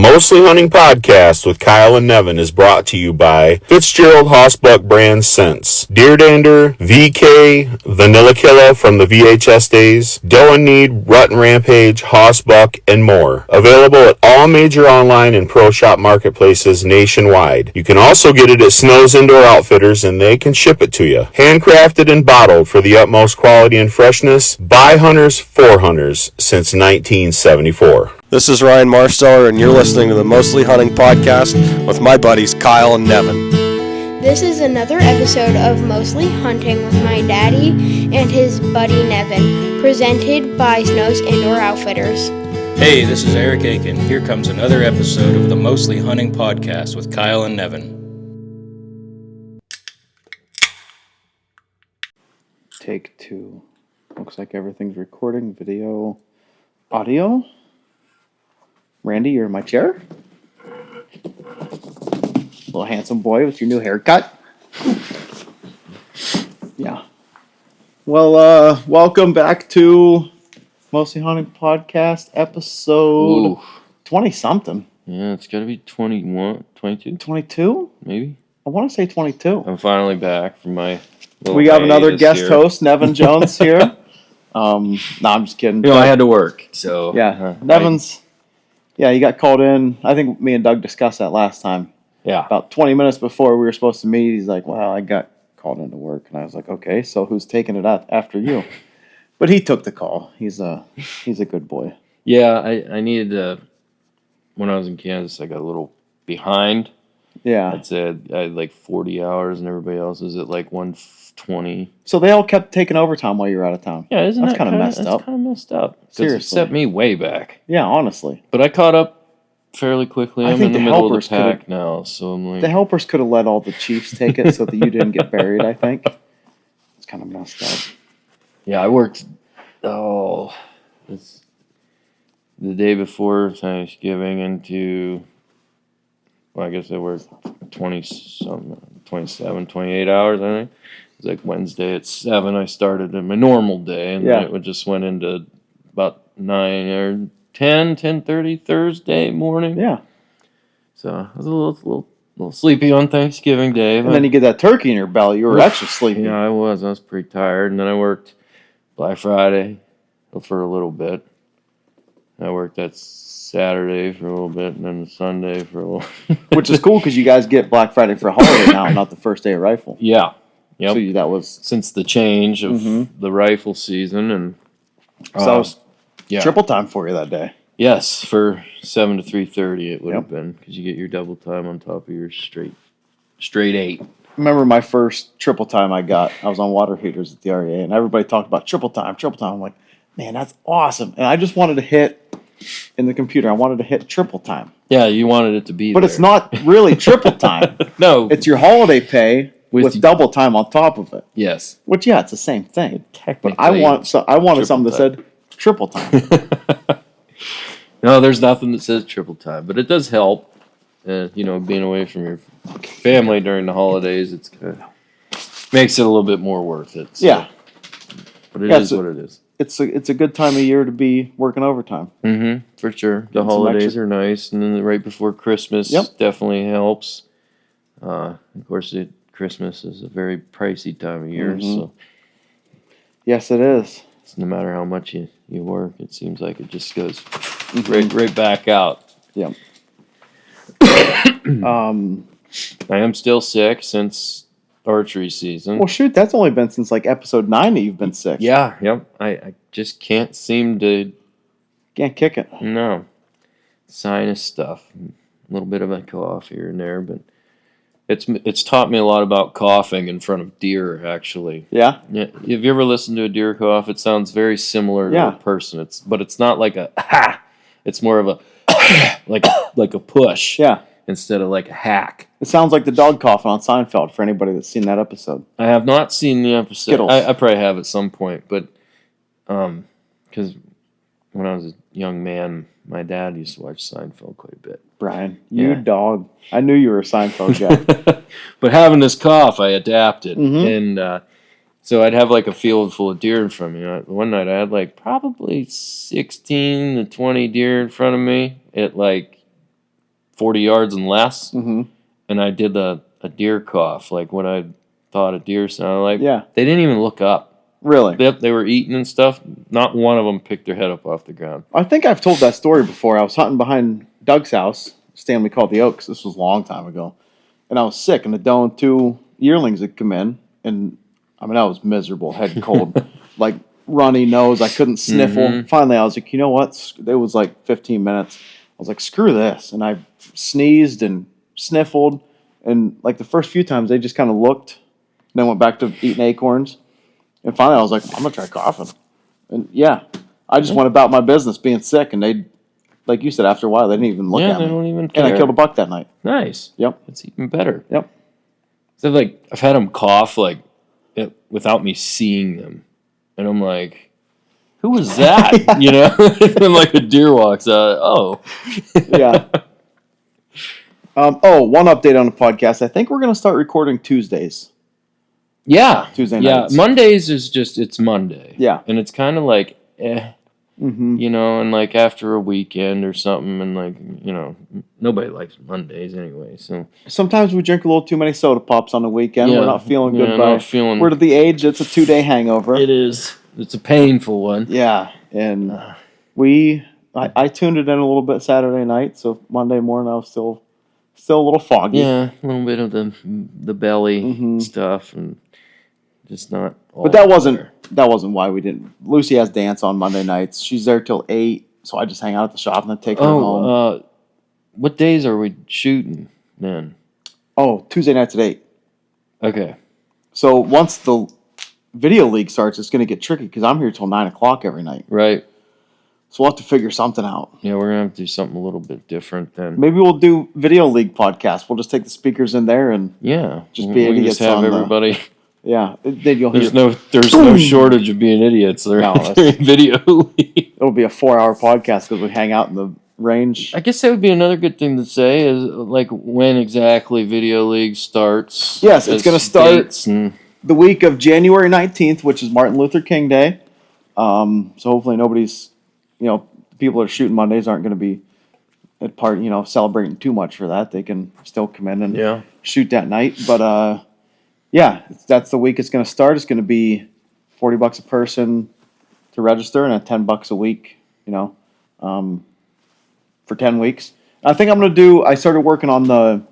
Mostly Hunting Podcast with Kyle and Nevin is brought to you by Fitzgerald Hossbuck brand scents, Deer Dander, VK, Vanilla Killa from the VHS days, Doe and Need, Rut and Rampage, Hossbuck, and more. Available at all major online and pro shop marketplaces nationwide. You can also get it at Snow's Indoor Outfitters and they can ship it to you. Handcrafted and bottled for the utmost quality and freshness by hunters for hunters since 1974. This is Ryan Marsteller, and you're listening to the Mostly Hunting Podcast with my buddies Kyle and Nevin. This is another episode of Mostly Hunting with my daddy and his buddy Nevin, presented by Snow's Indoor Outfitters. Hey, this is Eric Aiken. Here comes another episode of the Mostly Hunting Podcast with Kyle and Nevin. Take two. Looks like everything's recording. Video, audio. Randy, you're in my chair. Little handsome boy with your new haircut. Yeah. Well, welcome back to Mostly Hunting Podcast, episode 20-something. Yeah, it's got to be 21, 22? 22? Maybe. I want to say 22. I'm finally back from my little We have another guest here. host, Nevin Jones, here. No, I'm just kidding. You know, I had to work, so... Yeah, Nevin's... Yeah, he got called in. I think me and Doug discussed that last time. Yeah. About 20 minutes before we were supposed to meet, he's like, well, I got called into work. And I was like, okay, so who's taking it out after you? But he took the call. He's a good boy. Yeah, I needed to... When I was in Kansas, I got a little behind. Yeah. I'd say I had like 40 hours, and everybody else is at like 120. So they all kept taking overtime while you were out of town. Yeah, isn't that's that kind of messed up? That's kind of messed up. 'Cause Seriously. It set me way back. Yeah, honestly. But I caught up fairly quickly. I I'm think in the the middle of helpers the pack now, so I'm like... The helpers could have let all the Chiefs take it so that you didn't get buried, I think. It's kind of messed up. Yeah, I worked... It's the day before Thanksgiving into... Well, I guess I worked 27, 28 hours, I think. It was like Wednesday at 7, I started in my normal day, and then it just went into about 9 or 10:30 Thursday morning. Yeah. So I was a little sleepy on Thanksgiving Day. And then you get that turkey in your belly. You were extra sleepy. Yeah, I was pretty tired. And then I worked Black Friday for a little bit. I worked that Saturday for a little bit, and then Sunday for a little. Which is cool because you guys get Black Friday for a holiday now, not the first day of rifle. Yeah. Yep. So that was since the change of the rifle season, and so that was triple time for you that day. Yes, for 7 to 3:30 it would have been, because you get your double time on top of your straight 8. Remember my first triple time I got? I was on water heaters at the REA, and everybody talked about triple time. I'm like, man, that's awesome. And I just wanted to hit in the computer. I wanted to hit triple time. Yeah, you wanted it to be, but there. It's not really triple time. No, it's your holiday pay with double time on top of it. Yes, which it's the same thing. Technically, but I wanted something that said triple time. No, there's nothing that says triple time, but it does help. Being away from your family during the holidays, it's makes it a little bit more worth it. So. Yeah, but it is what it is. It's a good time of year to be working overtime. Mm-hmm, for sure. The holidays are nice, and then right before Christmas definitely helps. Of course, Christmas is a very pricey time of year, so. Yes, it is. So no matter how much you work, it seems like it just goes right back out. Yeah. I am still sick since archery season. Well, shoot, that's only been since like episode 9 that you've been sick. Yeah, yep. I just can't seem to... Can't kick it. No. Sinus stuff. A little bit of a cough here and there, but it's taught me a lot about coughing in front of deer, actually. Yeah? Yeah. Have you ever listened to a deer cough? It sounds very similar to a person. But it's not like a ha. It's more of a like a push. Yeah. Instead of like a hack. It sounds like the dog coughing on Seinfeld for anybody that's seen that episode. I have not seen the episode. Skittles. I probably have at some point, but because when I was a young man, my dad used to watch Seinfeld quite a bit. Brian, you dog. I knew you were a Seinfeld guy. But having this cough, I adapted. And so I'd have like a field full of deer in front of me. One night I had like probably 16 to 20 deer in front of me at like 40 yards and less, Mm-hmm. and I did a deer cough, like what I thought a deer sounded like. Yeah. They didn't even look up. Really? They were eating and stuff. Not one of them picked their head up off the ground. I think I've told that story before. I was hunting behind Doug's house, Stanley called the Oaks. This was a long time ago. And I was sick, and the doe and 2 yearlings had come in, and I mean, I was miserable, head cold, like runny nose. I couldn't sniffle. Mhm. Finally, I was like, you know what? It was like 15 minutes. I was like, screw this. And I sneezed and sniffled. And like the first few times, they just kind of looked, and then went back to eating acorns. And finally, I was like, I'm going to try coughing. And yeah, I just went about my business being sick. And they, like you said, after a while, they didn't even look at me. They don't even care. And I killed a buck that night. Nice. Yep. That's even better. Yep. So I've had them cough without me seeing them, and I'm like, "Who was that?" You know, and like a deer walks out. Oh, Yeah. One update on the podcast. I think we're going to start recording Tuesdays. yeah, Tuesday yeah. nights. Mondays is just it's Monday. Yeah. and it's kind of like Mm-hmm. you know, and like after a weekend or something, and like nobody likes Mondays anyway. So Sometimes we drink a little too many soda pops on the weekend. Yeah. We're not feeling good. Yeah, By not feeling- we're to the age. It's a 2-day hangover. it is. It's a painful one. Yeah, and I tuned it in a little bit Saturday night. So Monday morning I was still a little foggy. Yeah, a little bit of the belly Mhm. stuff, and just not. All But that there. wasn't why we didn't. Lucy has dance on Monday nights. She's there till 8, so I just hang out at the shop and then take her home. What days are we shooting then? Tuesday nights at 8. Okay. So once the video league starts, it's going to get tricky because I'm here till 9 o'clock every night. Right. So we'll have to figure something out. Yeah, we're gonna have to do something a little bit different then. Maybe we'll do video league podcast. We'll just take the speakers in there and Yeah. Just be we can idiots just have on the- everybody. yeah, then you'll hear. There's no shortage of being idiots. They're No, that's- during video league. It'll be a 4-hour podcast because we hang out in the range. I guess that would be another good thing to say is like when exactly video league starts. Yes, it's as gonna start- dates and The week of January 19th, which is Martin Luther King Day. So hopefully nobody's, people that are shooting Mondays aren't going to be at part, celebrating too much for that. They can still come in and yeah. shoot that night. But yeah, that's the week it's going to start. It's going to be $40 a person to register and then $10 a week, for 10 weeks. I think I'm going to I started working on the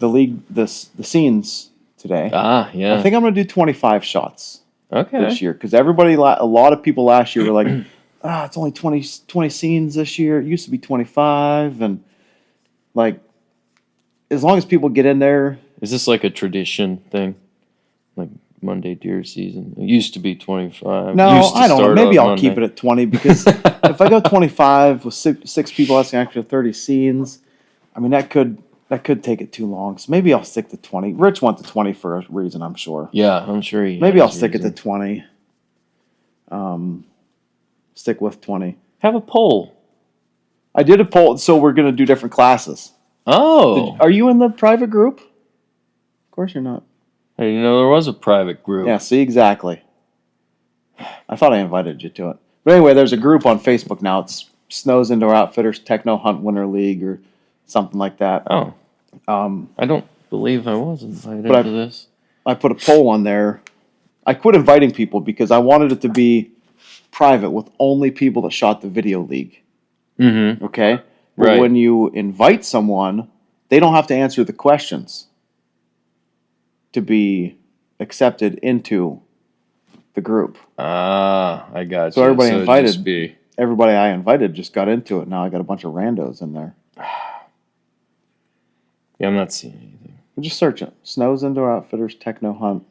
league, the scenes today. Ah, yeah. I think I'm going to do 25 shots Okay. this year because a lot of people last year were like, it's only 20 scenes this year. It used to be 25. And like, as long as people get in there. Is this like a tradition thing? Like Monday deer season? It used to be 25. No, Used to I don't know. start Maybe on I'll keep it Monday. at 20 because if I go 25 with six people, that's an extra 30 scenes. I mean, that could take it too long. So maybe I'll stick to 20. Rich went to 20 for a reason, I'm sure. Yeah, I'm sure Maybe I'll stick it to 20. Stick with 20. Have a poll. I did a poll, so we're going to do different classes. Oh. Are you in the private group? Of course you're not. I didn't know there was a private group. Yeah, see, exactly. I thought I invited you to it. But anyway, there's a group on Facebook now. It's Snows Indoor Outfitters Techno Hunt Winter League or something like that. Oh. Um, I don't believe I was invited But to this. I put a poll on there. I quit inviting people because I wanted it to be private with only people that shot the video league. Mm-hmm. Okay? But Right. when you invite someone, they don't have to answer the questions to be accepted into the group. Ah, I got So you. everybody it'd invited. just be- Everybody I invited just got into it. Now I got a bunch of randos in there. Yeah, I'm not seeing anything. Just search it. Snows Indoor Outfitters Techno Hunt.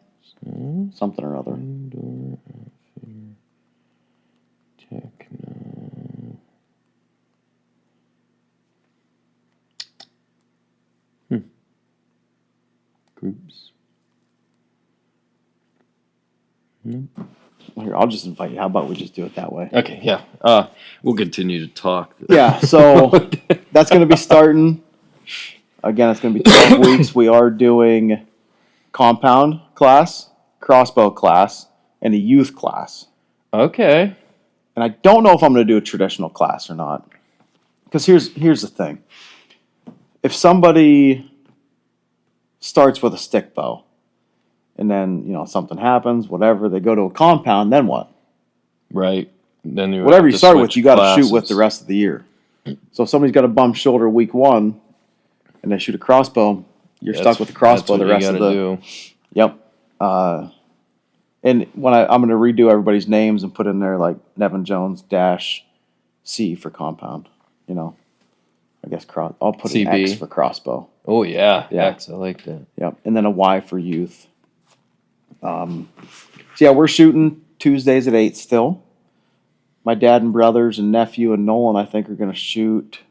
Something or other. Indoor outfitter techno. Groups. Here, I'll just invite you. How about we just do it that way? Okay, yeah. We'll continue to talk. Yeah, so that's going to be starting. Again, it's going to be 12 weeks. We are doing compound class, crossbow class, and a youth class. Okay. And I don't know if I'm going to do a traditional class or not. Because here's the thing. if somebody starts with a stick bow, and then something happens, whatever, they go to a compound, then what? Right. Then whatever you start with, you got to shoot with the rest of the year. So if somebody's got a bum shoulder week 1, and they shoot a crossbow, you're stuck with the crossbow the rest of the. Do. Yep. And when I'm going to redo everybody's names and put in there like Nevin Jones -C for compound. I guess I'll put an CB. X for crossbow. Oh yeah, X. I like that. Yep, and then a Y for youth. So yeah, we're shooting Tuesdays at 8 still. My dad and brothers and nephew and Nolan, I think, are going to shoot.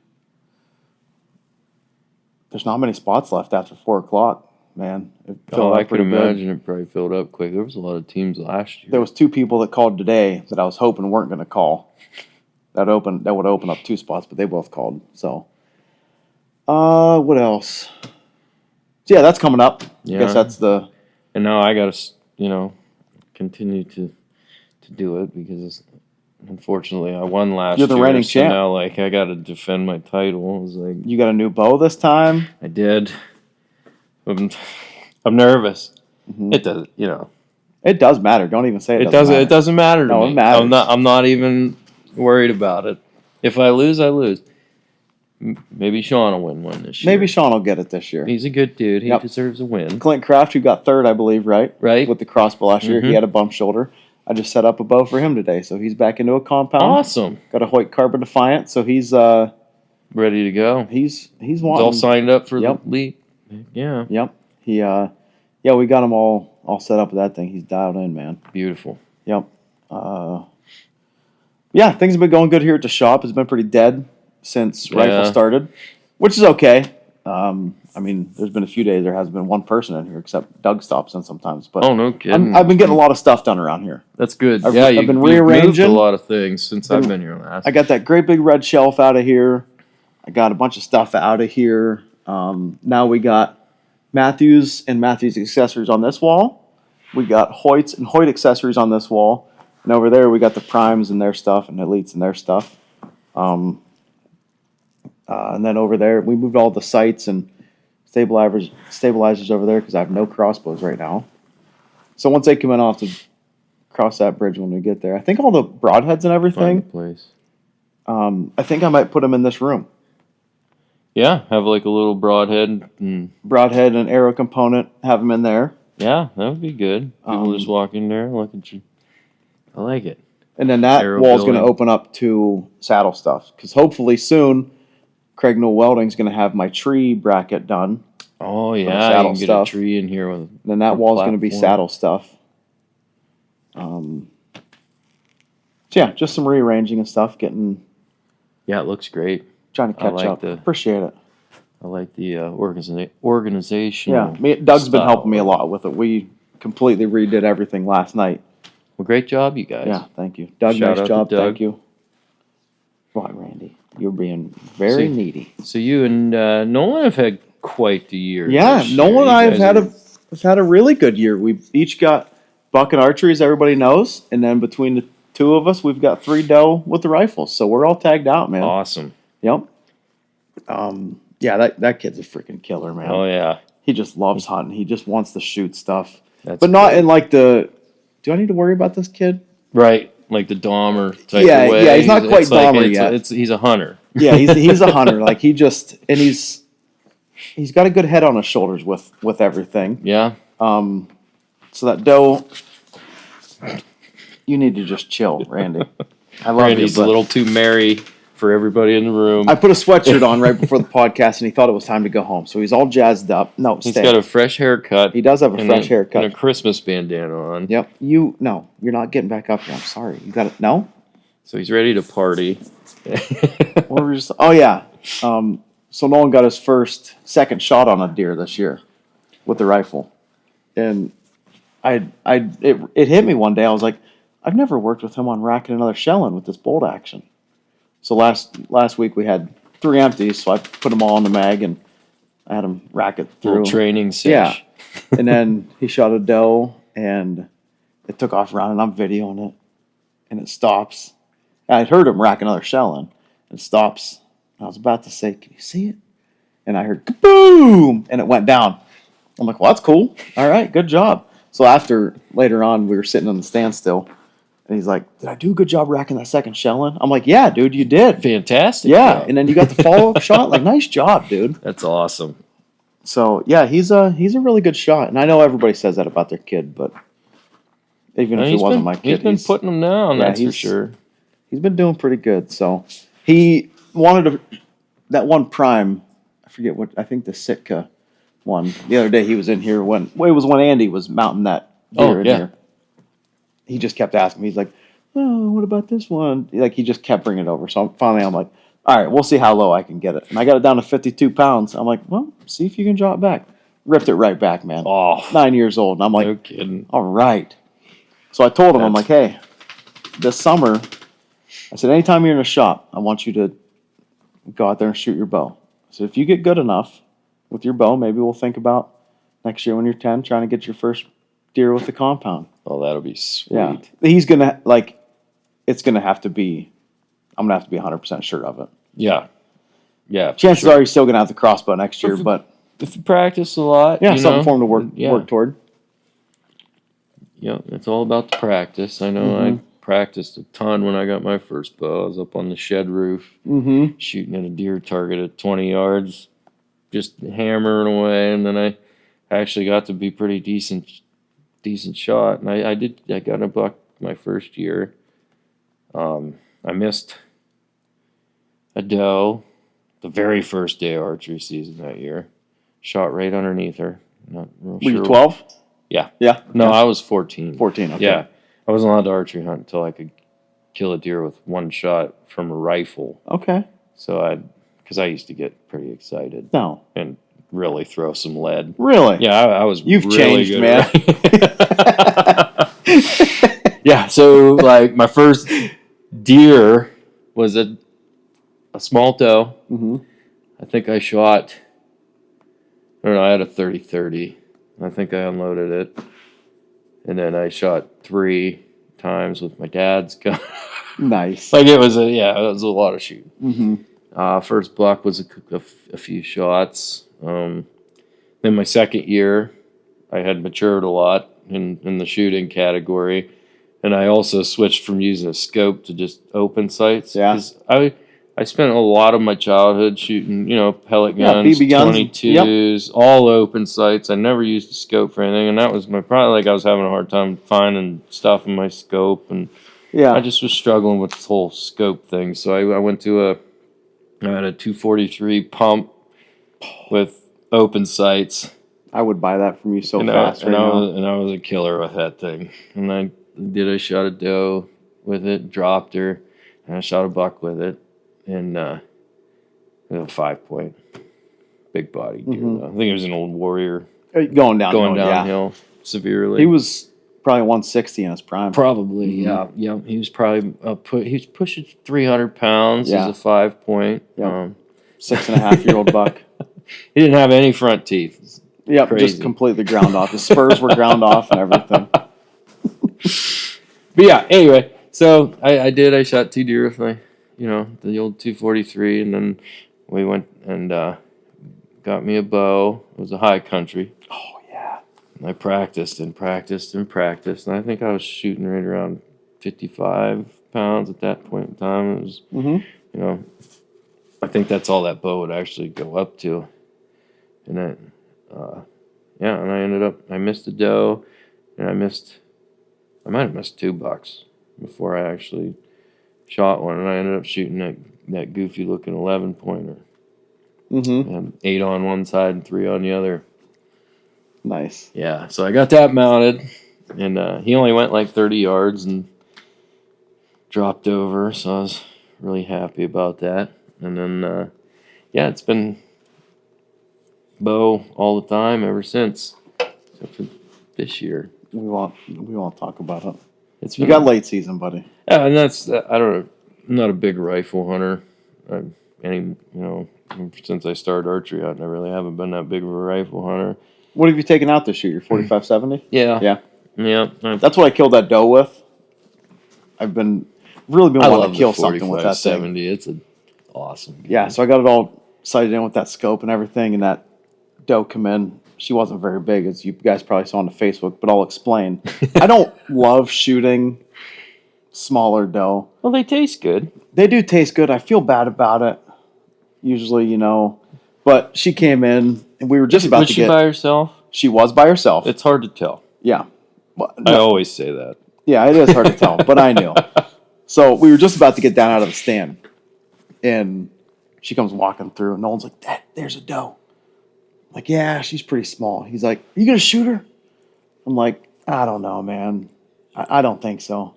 There's not many spots left after 4 o'clock, man. I could imagine it probably filled up quick. There was a lot of teams last year. There was 2 people that called today that I was hoping weren't going to call. That would open up 2 spots, but they both called. So, what else? So yeah, that's coming up. Yeah. I guess that's the. And now I got to, continue to do it because unfortunately I won last year. You're the reigning champ. Now, I got to defend my title. It was like You got a new bow this time? I did. I'm nervous. Mm-hmm. It does, It does matter. Don't even say it. It doesn't matter to No, me. it matters. I'm not even worried about it. If I lose, I lose. Maybe Sean will win one this year. Maybe Sean will get it this year. He's a good dude. He Yep. deserves a win. Clint Kraft, who got 3rd, I believe, right? Right. With the crossbow last year, Mhm. he had a bump shoulder. I just set up a bow for him today, so he's back into a compound. Awesome. Got a Hoyt Carbon Defiant, so he's Ready to go. he's He's wanting. all signed up for Yep. the league. Yeah. Yep. He we got him all set up with that thing. He's dialed in, man. Beautiful. Yep. Yeah, things have been going good here at the shop. It's been pretty dead since rifle started, which is okay. There's been a few days there hasn't been one person in here except Doug stops in sometimes. But Oh, no kidding. I've been getting a lot of stuff done around here. That's good. I've You've been moved rearranging. a lot of things since I've been here last. I got that great big red shelf out of here. I got a bunch of stuff out of here. Now we got Matthews and Matthews accessories on this wall. We got Hoyt's and Hoyt accessories on this wall. And over there we got the Primes and their stuff and Elites and their stuff. And then over there we moved all the sights and stabilizers over there because I have no crossbows right now. So once they come in, I'll have to cross that bridge when we get there. I think all the broadheads and everything. Find the place. I think I might put them in this room. Yeah, have like a little broadhead. Broadhead and arrow component, have them in there. Yeah, that would be good. People just walk in there, look at you. I like it. And then that Arrow wall's going to building. open up to saddle stuff. Because hopefully soon, Craig Noel Welding's going to have my tree bracket done. Oh, the yeah, you saddle can get stuff. a tree in here. With Then that a wall's going to be platform. saddle stuff. So yeah, just some rearranging and stuff, trying Yeah, it looks great. to catch like up. Appreciate it. I like the organization. Yeah, Doug's been style. helping me a lot with it. We completely redid everything last night. Well, great job, you guys. Yeah, thank you. Doug, Shout out nice to job. Doug. Thank you. Why, Randy? You're being very See, needy. So you and Nolan have had quite the year. Yeah, this Nolan year. and I You have guys had a really good year. We've each got buck and archery, as everybody knows, and then between the 2 of us, we've got 3 doe with the rifles. So we're all tagged out, man. awesome. Yep. Yeah, that kid's a freaking killer, man. Oh yeah, He just loves hunting. He just wants to shoot stuff, that's but not good. in like the. Do I need to worry about this kid? right, like the Dahmer type Yeah, of way. yeah, he's not quite Dahmer it's, yet. He's a hunter. Yeah, he's a hunter. Like he's got a good head on his shoulders with everything. Yeah, So that doe, you need to just chill, Randy. I love Randy's you, a but little too merry for everybody in the room. I put a sweatshirt on right before the podcast, and he thought it was time to go home. So he's all jazzed up. No, He's stay. got a fresh haircut. He does have a and fresh haircut. and a Christmas bandana on. Yep. You're not getting back up here. I'm sorry. You got it. No. So he's ready to party. Oh yeah. So Nolan got his second shot on a deer this year with the rifle, and it hit me one day. I was like, I've never worked with him on racking another shell in with this bolt action. So last week we had 3 empties, so I put them all in the mag and I had him rack it through. Little training sesh. Yeah. And then he shot a doe and it took off running. I'm videoing it and it stops. I'd heard him rack another shell in. It stops. I was about to say, can you see it? and I heard boom, and it went down. I'm like, well, that's cool. All right, good job. So later on, we were sitting on the standstill, and he's like, did I do a good job racking that second shell in? I'm like, yeah, dude, you did. Fantastic. Yeah, job. and then you got the follow-up shot. Like, nice job, dude. That's awesome. So, yeah, he's a really good shot. And I know everybody says that about their kid, but even if it wasn't my kid, he's been putting them down, that's for sure. He's been doing pretty good. So, he wanted that one prime, I forget what, I think the Sitka one. The other day he was in here when Andy was mounting that deer in here. He just kept asking me. He's like, oh, what about this one? Like, he just kept bringing it over. So finally I'm like, all right, we'll see how low I can get it. And I got it down to 52 pounds. I'm like, well, see if you can draw it back. Ripped it right back, man. Oh, 9 years old. And I'm like, no kidding. All right. So I told him, I'm like, hey, this summer, I said, anytime you're in a shop, I want you to go out there and shoot your bow. So if you get good enough with your bow, maybe we'll think about next year when you're 10, trying to get your first deer with the compound. Oh, that'll be sweet. Yeah. He's going to, it's going to have to be, I'm going to have to be 100% sure of it. Yeah. Yeah. Chances are he's still going to have the crossbow next year, but. If you practice a lot. Yeah, something for him to work toward. Yeah, it's all about the practice. I know I practiced a ton when I got my first bow. I was up on the shed roof shooting at a deer target at 20 yards, just hammering away, and then I actually got to be pretty decent shot. And I got a buck my first year. I missed a doe the very first day of archery season that year. Shot right underneath her. Not real sure. Were you 12? Yeah. Yeah? No, I was 14. 14, okay. Yeah. I wasn't allowed to archery hunt until I could kill a deer with one shot from a rifle. Okay. So because I used to get pretty excited. No. And really throw some lead. Really? Yeah, I was You've really changed, good man. Yeah, so like my first deer was a small doe. Mm-hmm. I think I shot, I don't know, I had a 30-30. I think I unloaded it. And then I shot 3 times with my dad's gun. Nice. Like it was a lot of shooting. Mm-hmm. First buck was a few shots. Then my second year, I had matured a lot in the shooting category. And I also switched from using a scope to just open sights. Yeah. Because I spent a lot of my childhood shooting, pellet guns, BB guns, 22s, all open sights. I never used a scope for anything, and that was I was having a hard time finding stuff in my scope, and I just was struggling with this whole scope thing. So I went to I had a 243 pump with open sights. I would buy that from you fast. And I was a killer with that thing. And I shot a doe with it, dropped her, and I shot a buck with it. And a 5-point, big body deer. I think it was an old warrior. Going downhill severely. He was probably 160 in his prime. Probably, yeah. He was probably he was pushing 300 pounds as a 5-point. Yep. 6.5-year-old buck. He didn't have any front teeth. Yep, Crazy. just completely ground off. His spurs were ground off and everything. But yeah, anyway, so I shot 2 deer with my, the old 243, and then we went and got me a bow. It was a high country. Oh, yeah. And I practiced and practiced and practiced, and I think I was shooting right around 55 pounds at that point in time. It was, I think that's all that bow would actually go up to. And then, and I missed a doe, and I might have missed 2 bucks before I actually shot one, and I ended up shooting that goofy looking 11-pointer. And 8 on one side and 3 on the other. Nice. Yeah, so I got that mounted, and he only went like 30 yards and dropped over, so I was really happy about that. And then, it's been bow all the time ever since, except for this year. We won't talk about it. You got late season, buddy. Yeah, and that's I don't know. I'm not a big rifle hunter. Since I started archery hunting, I really haven't been that big of a rifle hunter. What have you taken out this year? Your 45-70? Yeah. That's what I killed that doe with. I've really been wanting to kill something with that thing. 70. It's an awesome game. Yeah, so I got it all sighted in with that scope and everything, and that doe come in. She wasn't very big, as you guys probably saw on the Facebook, but I'll explain. I don't love shooting smaller doe. Well, they taste good. They do taste good. I feel bad about it, usually, you know. But she came in, and we were just about Was to she get... by herself? She was by herself. It's hard to tell. Yeah. Well, I always say that. Yeah, it is hard to tell, but I knew. So we were just about to get down out of the stand, and she comes walking through, and Nolan's like, "Dad, there's a doe." I'm like, yeah, she's pretty small. He's like, "Are you going to shoot her?" I'm like, "I don't know, man. I don't think so."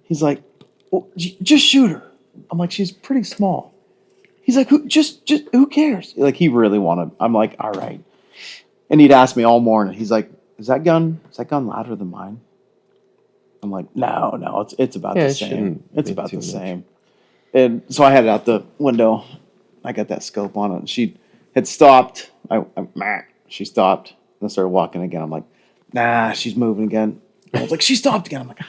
He's like, "Well, just shoot her." I'm like, "She's pretty small." He's like, who cares?" Like, he really wanted. I'm like, "All right." And he'd ask me all morning. He's like, Is that gun louder than mine?" I'm like, no, it's about the same. It's about the same. And so I had it out the window. I got that scope on it. And she had stopped. She stopped. And started walking again. I'm like, nah, she's moving again. I was like, she stopped again. I'm like,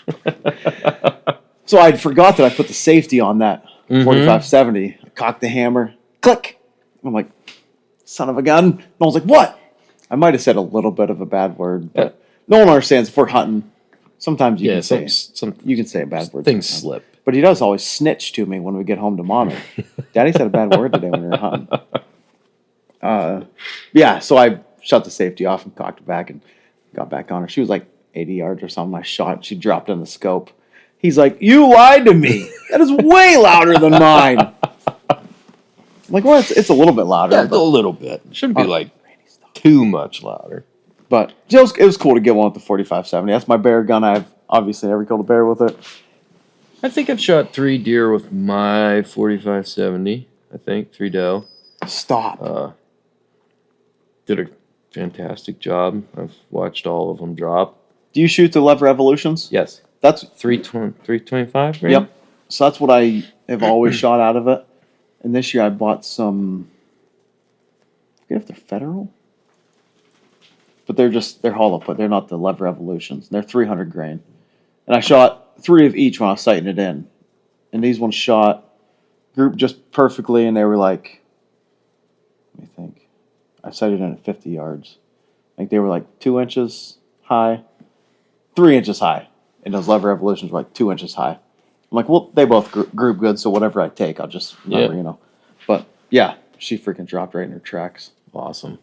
So I forgot that I put the safety on that 4570. I cocked the hammer. Click. I'm like, son of a gun. And I was like, what? I might have said a little bit of a bad word, but no one understands if we're hunting. Sometimes you can say you can say a bad word. Things sometimes. slip. But he does always snitch to me when we get home to mommy. Daddy said a bad word today when we were hunting. Yeah, so I shut the safety off and cocked it back and got back on her. She was like 80 yards or something. I shot. She dropped in the scope. He's like, "You lied to me. That is way louder than mine." I'm like, well, it's a little bit louder. Yeah, a little bit. It shouldn't be like too much louder. But it was cool to get one with the 4570. That's my bear gun. I've obviously never killed a bear with it. I think I've shot 3 deer with my 4570. I think 3 doe. Stop. Did a fantastic job. I've watched all of them drop. Do you shoot the lever evolutions? Yes. That's 325. Right? Yep. So that's what I have always shot out of it. And this year I bought some. I forget if they're federal, but they're hollow put. They're not the lever evolutions. They're 300 grain, and I shot 3 of each when I was sighting it in, and these ones shot grouped just perfectly, and they were like, let me think, I sighted in at 50 yards. Like, they were like 2 inches high, 3 inches high, and those lever evolutions were like 2 inches high. I'm like, well, they both group good, so whatever I take, I'll just remember, you know. But yeah, she freaking dropped right in her tracks. Awesome.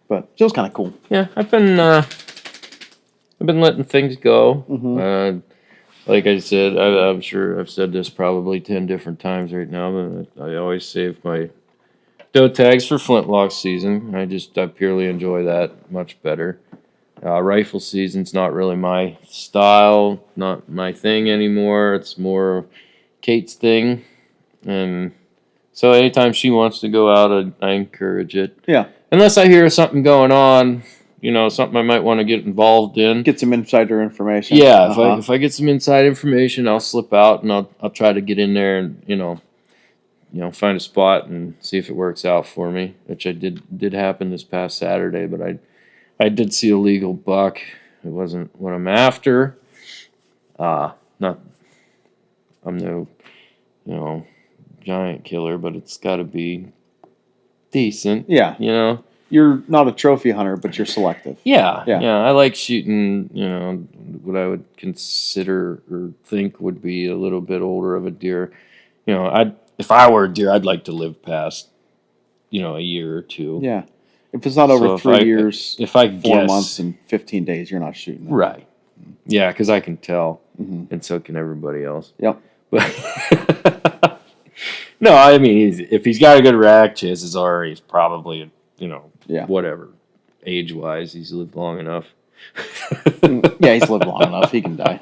But it was kind of cool. Yeah, I've been letting things go. Mm-hmm. Like I said, I'm sure I've said this probably 10 different times right now, but I always save my doe tags for flintlock season. I purely enjoy that much better. Rifle season's not really my style, not my thing anymore. It's more Kate's thing. And so anytime she wants to go out, I encourage it. Yeah. Unless I hear something going on, something I might want to get involved in. Get some insider information. Yeah, if I get some inside information, I'll slip out and I'll try to get in there and find a spot and see if it works out for me, which I did happen this past Saturday, but I did see a legal buck. It wasn't what I'm after. I'm no giant killer, but it's got to be decent. Yeah. You're not a trophy hunter, but you're selective. Yeah. I like shooting, what I would consider or think would be a little bit older of a deer. If I were a deer, I'd like to live past, a year or two. Yeah. If it's not over 3 years, if I 4 months and 15 days, you're not shooting that. Right. Yeah, because I can tell, Mm-hmm. and so can everybody else. Yep. But no, I mean, if he's got a good rack, chances are he's probably, whatever, age-wise, he's lived long enough. Yeah, he's lived long enough. He can die.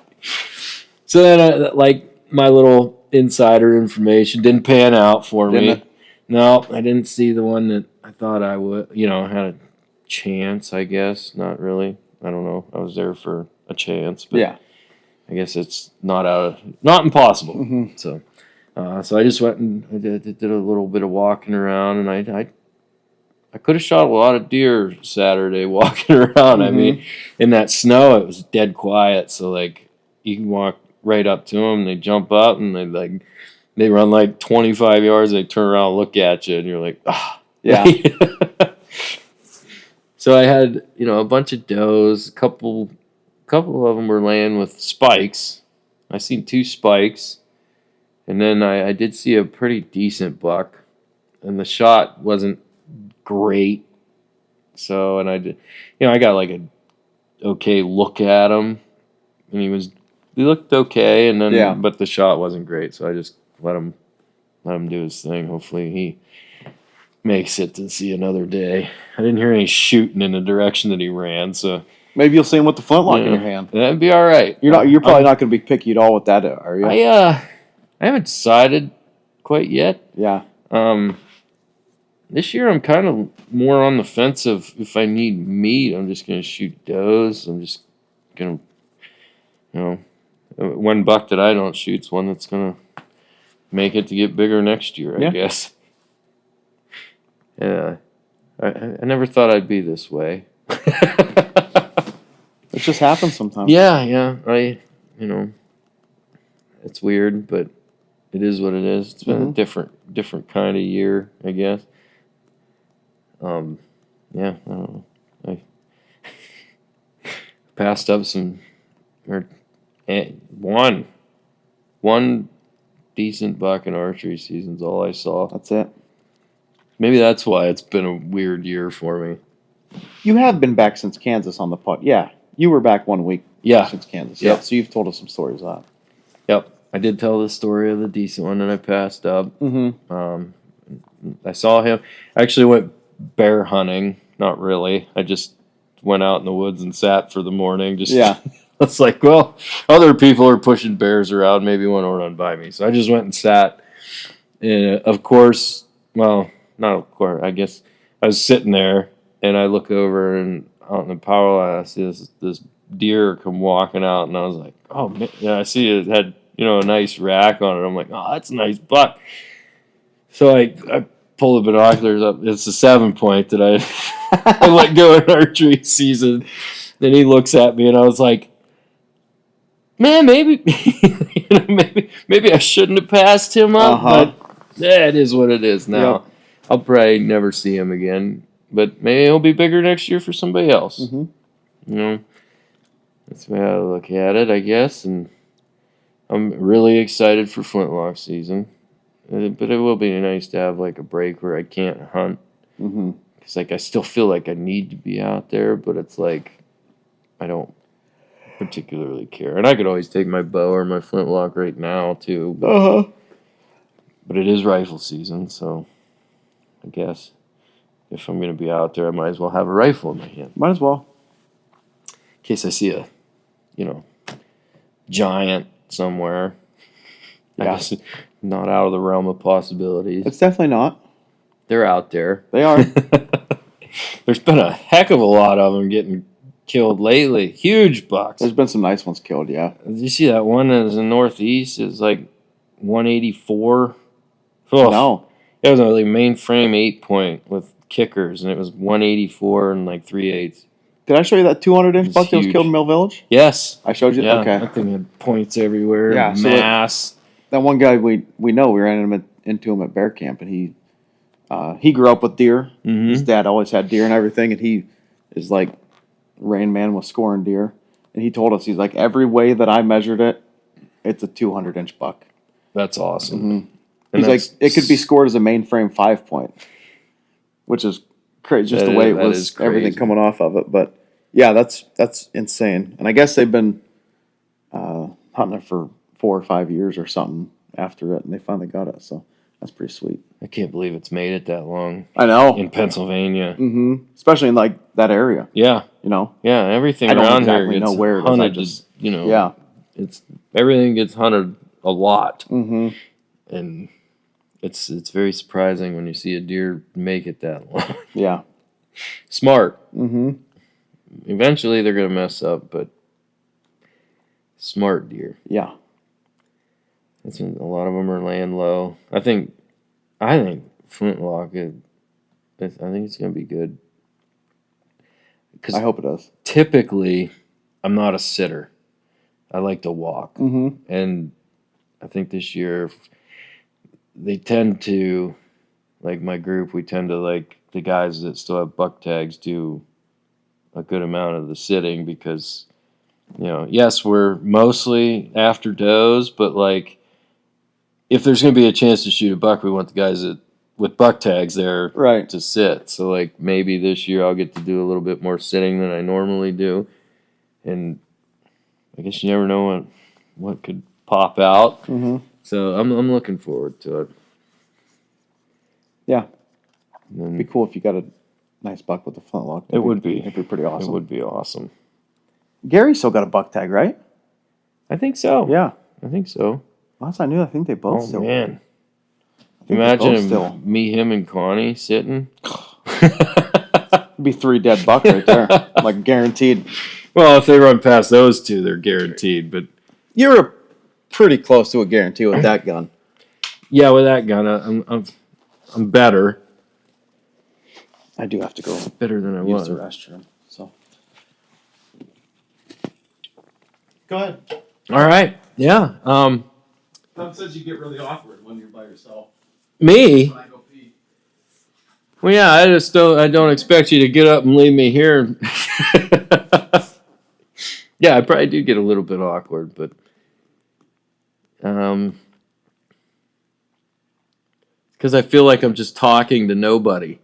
So then, my little insider information didn't pan out for me. No, I didn't see the one that I thought I would, had a chance, I guess. Not really. I don't know. I was there for a chance, but yeah. I guess it's not impossible. Mm-hmm. So I just went and I did a little bit of walking around, and I could have shot a lot of deer Saturday walking around. Mm-hmm. I mean, in that snow, it was dead quiet. So you can walk right up to them, they jump up, and they they run like 25 yards, they turn around and look at you, and you're like, ah. Yeah. So I had, a bunch of does. A couple of them were laying with spikes. I seen 2 spikes. And then I did see a pretty decent buck. And the shot wasn't great. So, and I did, I got like a okay look at him. And he looked okay. And then, but the shot wasn't great. So I just let him do his thing. Hopefully he makes it to see another day. I didn't hear any shooting in the direction that he ran, so maybe you'll see him with the flintlock in your hand. That'd be all right. You're probably not going to be picky at all with that, are you? I haven't decided quite yet. Yeah. This year I'm kind of more on the fence of if I need meat, I'm just going to shoot does. I'm just going to, one buck that I don't shoot's one that's going to make it to get bigger next year, I guess. Yeah, I never thought I'd be this way. It just happens sometimes. Yeah. It's weird, but it is what it is. It's been a different kind of year, I guess. I don't know. I passed up one decent buck in archery season's all I saw. That's it. Maybe that's why it's been a weird year for me. You have been back since Kansas on the pod. Yeah, you were back 1 week since Kansas. Yep. Yeah, so you've told us some stories of that. Yep. I did tell the story of the decent one that I passed up. Mm-hmm. I saw him. I actually went bear hunting. Not really. I just went out in the woods and sat for the morning. It's like, well, other people are pushing bears around. Maybe one will run by me. So I just went and sat. And of course, not of course, I guess I was sitting there and I look over and out in the power line, I see this deer come walking out, and I was like, oh, man. Yeah, I see it had, a nice rack on it. I'm like, oh, that's a nice buck. So I pull the binoculars up. It's a 7-point that I let go in archery season. Then he looks at me, and I was like, man, maybe maybe I shouldn't have passed him up, but it is what it is now. Yep. I'll probably never see him again, but maybe he'll be bigger next year for somebody else. Mm-hmm. That's the way I look at it, I guess. And I'm really excited for flintlock season, but it will be nice to have like a break where I can't hunt. Mm-hmm. Because I still feel like I need to be out there, but it's like I don't particularly care. And I could always take my bow or my flintlock right now too. But it is rifle season, so I guess if I'm going to be out there, I might as well have a rifle in my hand. Might as well. In case I see a, giant somewhere. Yeah. I guess not out of the realm of possibilities. It's definitely not. They're out there. They are. There's been a heck of a lot of them getting killed lately. Huge bucks. There's been some nice ones killed, yeah. Did you see that one that was in the Northeast? It was like 184. No. It was a really mainframe 8-point with kickers, and it was 184 and like 3/8. Did I show you that 200-inch buck that was killed in Mill Village? Yes. I showed you? Yeah, okay. That thing had points everywhere. Yeah. Mass. That one guy we know, we ran into him at bear camp, and he grew up with deer. Mm-hmm. His dad always had deer and everything, and he is like Rain Man with scoring deer. And he told us, he's like, every way that I measured it, it's a 200-inch buck. That's awesome. Mm-hmm. He's like, it could be scored as a mainframe 5-point, which is crazy, just the way it was, everything coming off of it. But yeah, that's insane. And I guess they've been hunting it for 4 or 5 years or something after it, and they finally got it. So that's pretty sweet. I can't believe it's made it that long. I know. In Pennsylvania. Mm-hmm. Especially in like that area. Yeah. Yeah, everything I don't around exactly here gets know where it is. hunted. I just, yeah. It's everything gets hunted a lot. Mm-hmm. And it's very surprising when you see a deer make it that long. Yeah. Smart. Mm-hmm. Eventually they're going to mess up, but smart deer. Yeah. A lot of them are laying low. I think flintlock. I think it's going to be good. I hope it does. Typically, I'm not a sitter. I like to walk, mm-hmm. and I think this year, they tend to, like my group, we tend to, like the guys that still have buck tags do a good amount of the sitting because, yes, we're mostly after does, but like if there's going to be a chance to shoot a buck, we want the guys with buck tags there to sit. So like maybe this year I'll get to do a little bit more sitting than I normally do. And I guess you never know what could pop out. Mm-hmm. So I'm looking forward to it. Yeah. It'd be cool if you got a nice buck with a flintlock. It would be. It'd be pretty awesome. It would be awesome. Gary still got a buck tag, right? I think so. Yeah. I think so. Last I knew, I think they both still. Oh, man. Imagine me, him, and Connie sitting. It'd be 3 dead buck right there. Like guaranteed. Well, if they run past those two, they're guaranteed. But you're pretty close to a guarantee with that gun. Yeah, with that gun, I'm better. I do have to go better than I use was. the restroom. So go ahead. All right. Yeah. Tom says you get really awkward when you're by yourself. Me? When I go pee. Well, yeah. I don't expect you to get up and leave me here. Yeah, I probably do get a little bit awkward, but because I feel like I'm just talking to nobody.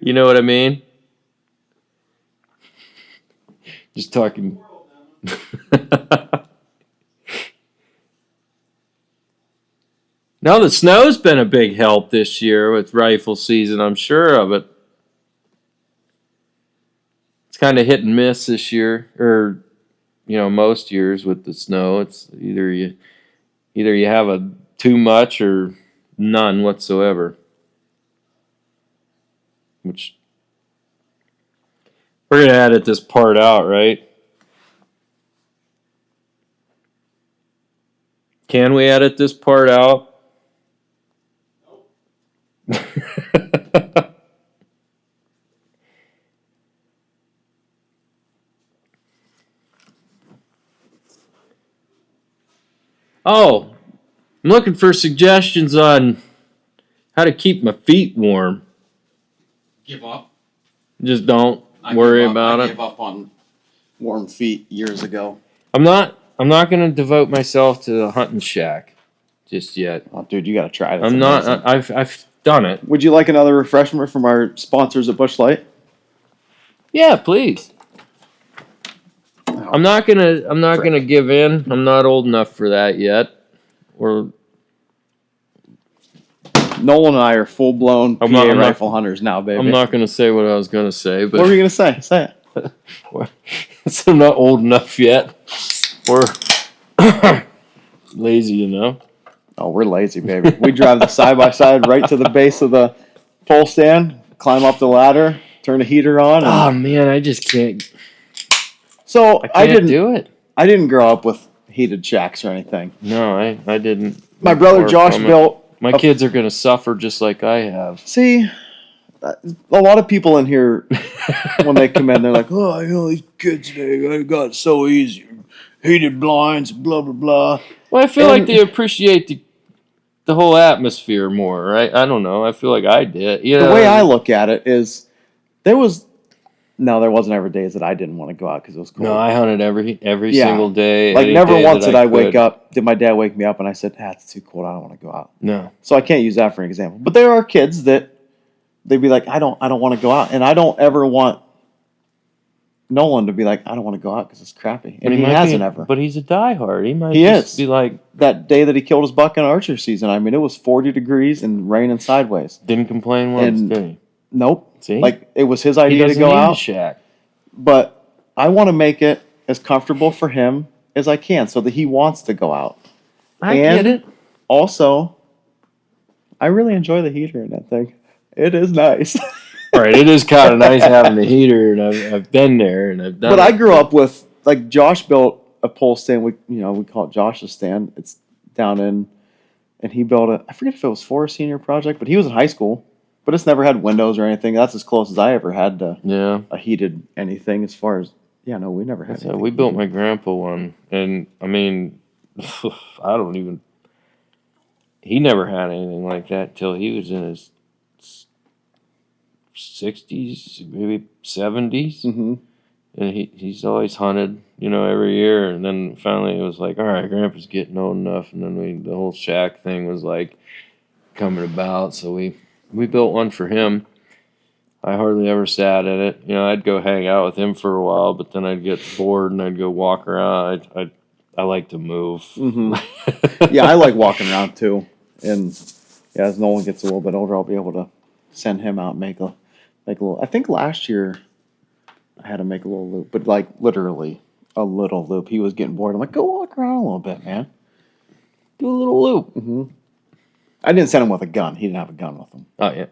You know what I mean? Just talking. Now the snow's been a big help this year with rifle season. I'm sure of it. It's kind of hit and miss this year, or most years with the snow. It's either you have too much or none whatsoever. Which we're gonna edit this part out, right? Can we edit this part out? Oh, I'm looking for suggestions on how to keep my feet warm. Give up. Just don't worry about it. I gave up on warm feet years ago. I'm not going to devote myself to the hunting shack just yet. Oh, dude, you got to try this. I'm not. I've done it. Would you like another refreshment from our sponsors at Busch Light? Yeah, please. I'm not gonna give in. I'm not old enough for that yet. Nolan and I are full-blown PA rifle hunters now, baby. I'm not gonna say what I was gonna say, but what were you gonna say? Say it. So I'm not old enough yet, or lazy enough. Oh, we're lazy, baby. We drive the side-by-side right to the base of the pole stand, climb up the ladder, turn the heater on. Oh man, I just can't. So I didn't do it. I didn't grow up with heated shacks or anything. No, I didn't. My brother Josh built. My kids are gonna suffer just like I have. See, a lot of people in here, when they come in, they're like, "Oh, these kids they got it so easy, heated blinds, blah blah blah." Well, I feel like they appreciate the whole atmosphere more, right? I don't know. I feel like I did. The way I look at it is, there wasn't ever days that I didn't want to go out because it was cold. No, I hunted every single day. Like never once did I wake up. Did my dad wake me up and I said, "It's too cold. I don't want to go out." No. So I can't use that for an example. But there are kids that they'd be like, "I don't want to go out," and I don't ever want Nolan to be like, "I don't want to go out because it's crappy," and he hasn't ever. But he's a diehard. He might be like that day that he killed his buck in archer season. I mean, it was 40 degrees and raining sideways. Didn't complain once, did he? Nope. See, like it was his idea to go out. A shack. But I want to make it as comfortable for him as I can, so that he wants to go out. I get it. Also, I really enjoy the heater in that thing. It is nice. Right, it is kind of nice having the heater, and I've been there, and I've done. But I grew up with, like, Josh built a pole stand. We call it Josh's stand. It's down in, and he built I forget if it was for a senior project, but he was in high school. But it's never had windows or anything. That's as close as I ever had to a heated anything. As far as we never had. So we built my grandpa one, and I mean, I don't even. he never had anything like that till he was in his 60s, maybe 70s. Mm-hmm. And he's always hunted, every year. And then finally it was like, all right, Grandpa's getting old enough. And then the whole shack thing was like coming about. So we built one for him. I hardly ever sat in it. I'd go hang out with him for a while, but then I'd get bored and I'd go walk around. I like to move. Mm-hmm. Yeah, I like walking around too. And as Nolan gets a little bit older, I'll be able to send him out and make a little. I think last year I had to make a little loop, but like literally a little loop. He was getting bored. I'm like, go walk around a little bit, man. Do a little loop. Mm-hmm. I didn't send him with a gun. He didn't have a gun with him. Oh yeah,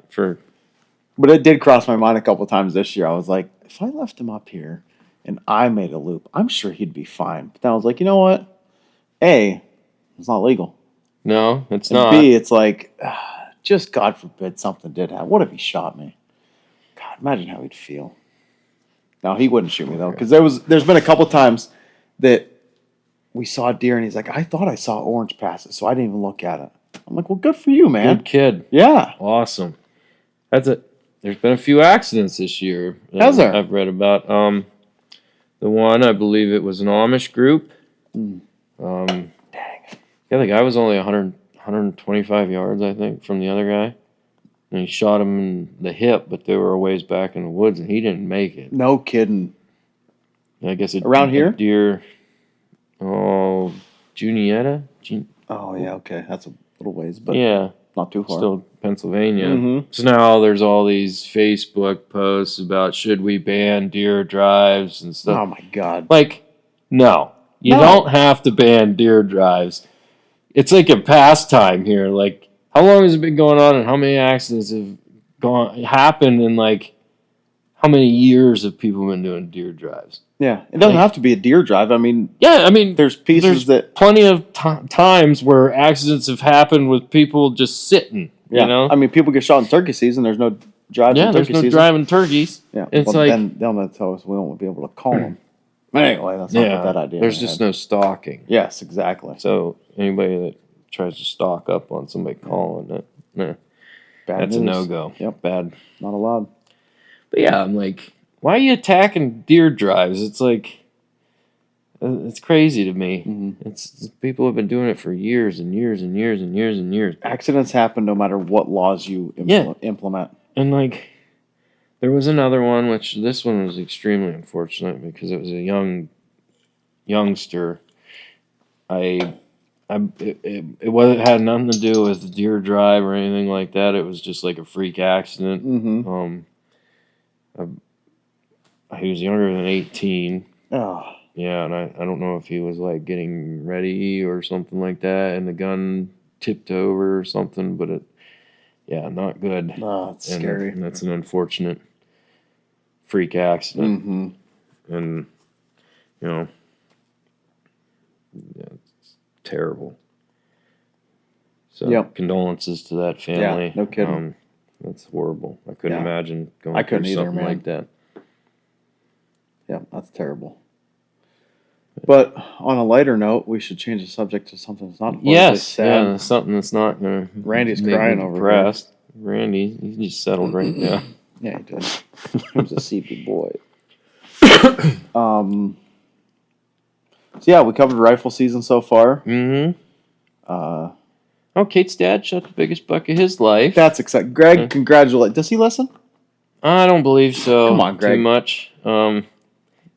But it did cross my mind a couple times this year. I was like, if I left him up here and I made a loop, I'm sure he'd be fine. But then I was like, you know what? A, it's not legal. No, it's and not. B, it's like, just God forbid something did happen. What if he shot me? God, imagine how he'd feel. No, he wouldn't shoot me though, because there's been a couple times that we saw a deer and he's like, I thought I saw orange pass it, so I didn't even look at it. I'm like, well, good for you, man. Good kid. Yeah. Awesome. There's been a few accidents this year. Has there? I've read about. The one, I believe it was an Amish group. Dang. Yeah, the guy was only 125 yards, I think, from the other guy. And he shot him in the hip, but they were a ways back in the woods, and he didn't make it. No kidding. I guess around here? Deer. Oh, Juniata? Oh, yeah, okay. That's a little ways, but yeah, not too far. Still Pennsylvania. Mm-hmm. So now there's all these Facebook posts about should we ban deer drives and stuff. Oh, my God. Like, no. You don't have to ban deer drives. It's like a pastime here. Like, how long has it been going on and how many accidents have happened in, like, how many years have people been doing deer drives? Yeah. It doesn't have to be a deer drive. I mean, there's pieces that... plenty of times where accidents have happened with people just sitting, Yeah. I mean, people get shot in turkey season. There's no drives in turkey season. there's no driving turkeys. Yeah. It's then they'll not tell us we won't be able to call them. Anyway, that's not that idea. There's just no stalking. Yes, exactly. So anybody that tries to stalk up on somebody calling it, that's news. a no-go. Yep. Bad. Not allowed. But yeah, I'm like, why are you attacking deer drives? It's like, it's crazy to me. Mm-hmm. It's people have been doing it for years and years and years and years and years. Accidents happen no matter what laws you implement. And like, there was another one, which this one was extremely unfortunate because it was a youngster. It had nothing to do with the deer drive or anything like that. It was just like a freak accident. Mm-hmm. He was younger than 18. Oh. Yeah, and I don't know if he was like getting ready or something like that, and the gun tipped over or something, but not good. Oh, it's scary. And that's an unfortunate freak accident. Mm-hmm. And, it's terrible. So, condolences to that family. Yeah, no kidding. That's horrible. I couldn't imagine going I couldn't through either, something man. like that. Yeah, that's terrible. But on a lighter note, we should change the subject to something that's not sad. Something that's not going to Randy's make crying me over depressed. Randy, he just settled right now. Yeah, he did. He was a sleepy boy. So yeah, we covered rifle season so far. Mm-hmm. Kate's dad shot the biggest buck of his life. That's exciting. Greg, congratulate. Does he listen? I don't believe so. Come on, Greg. Too much.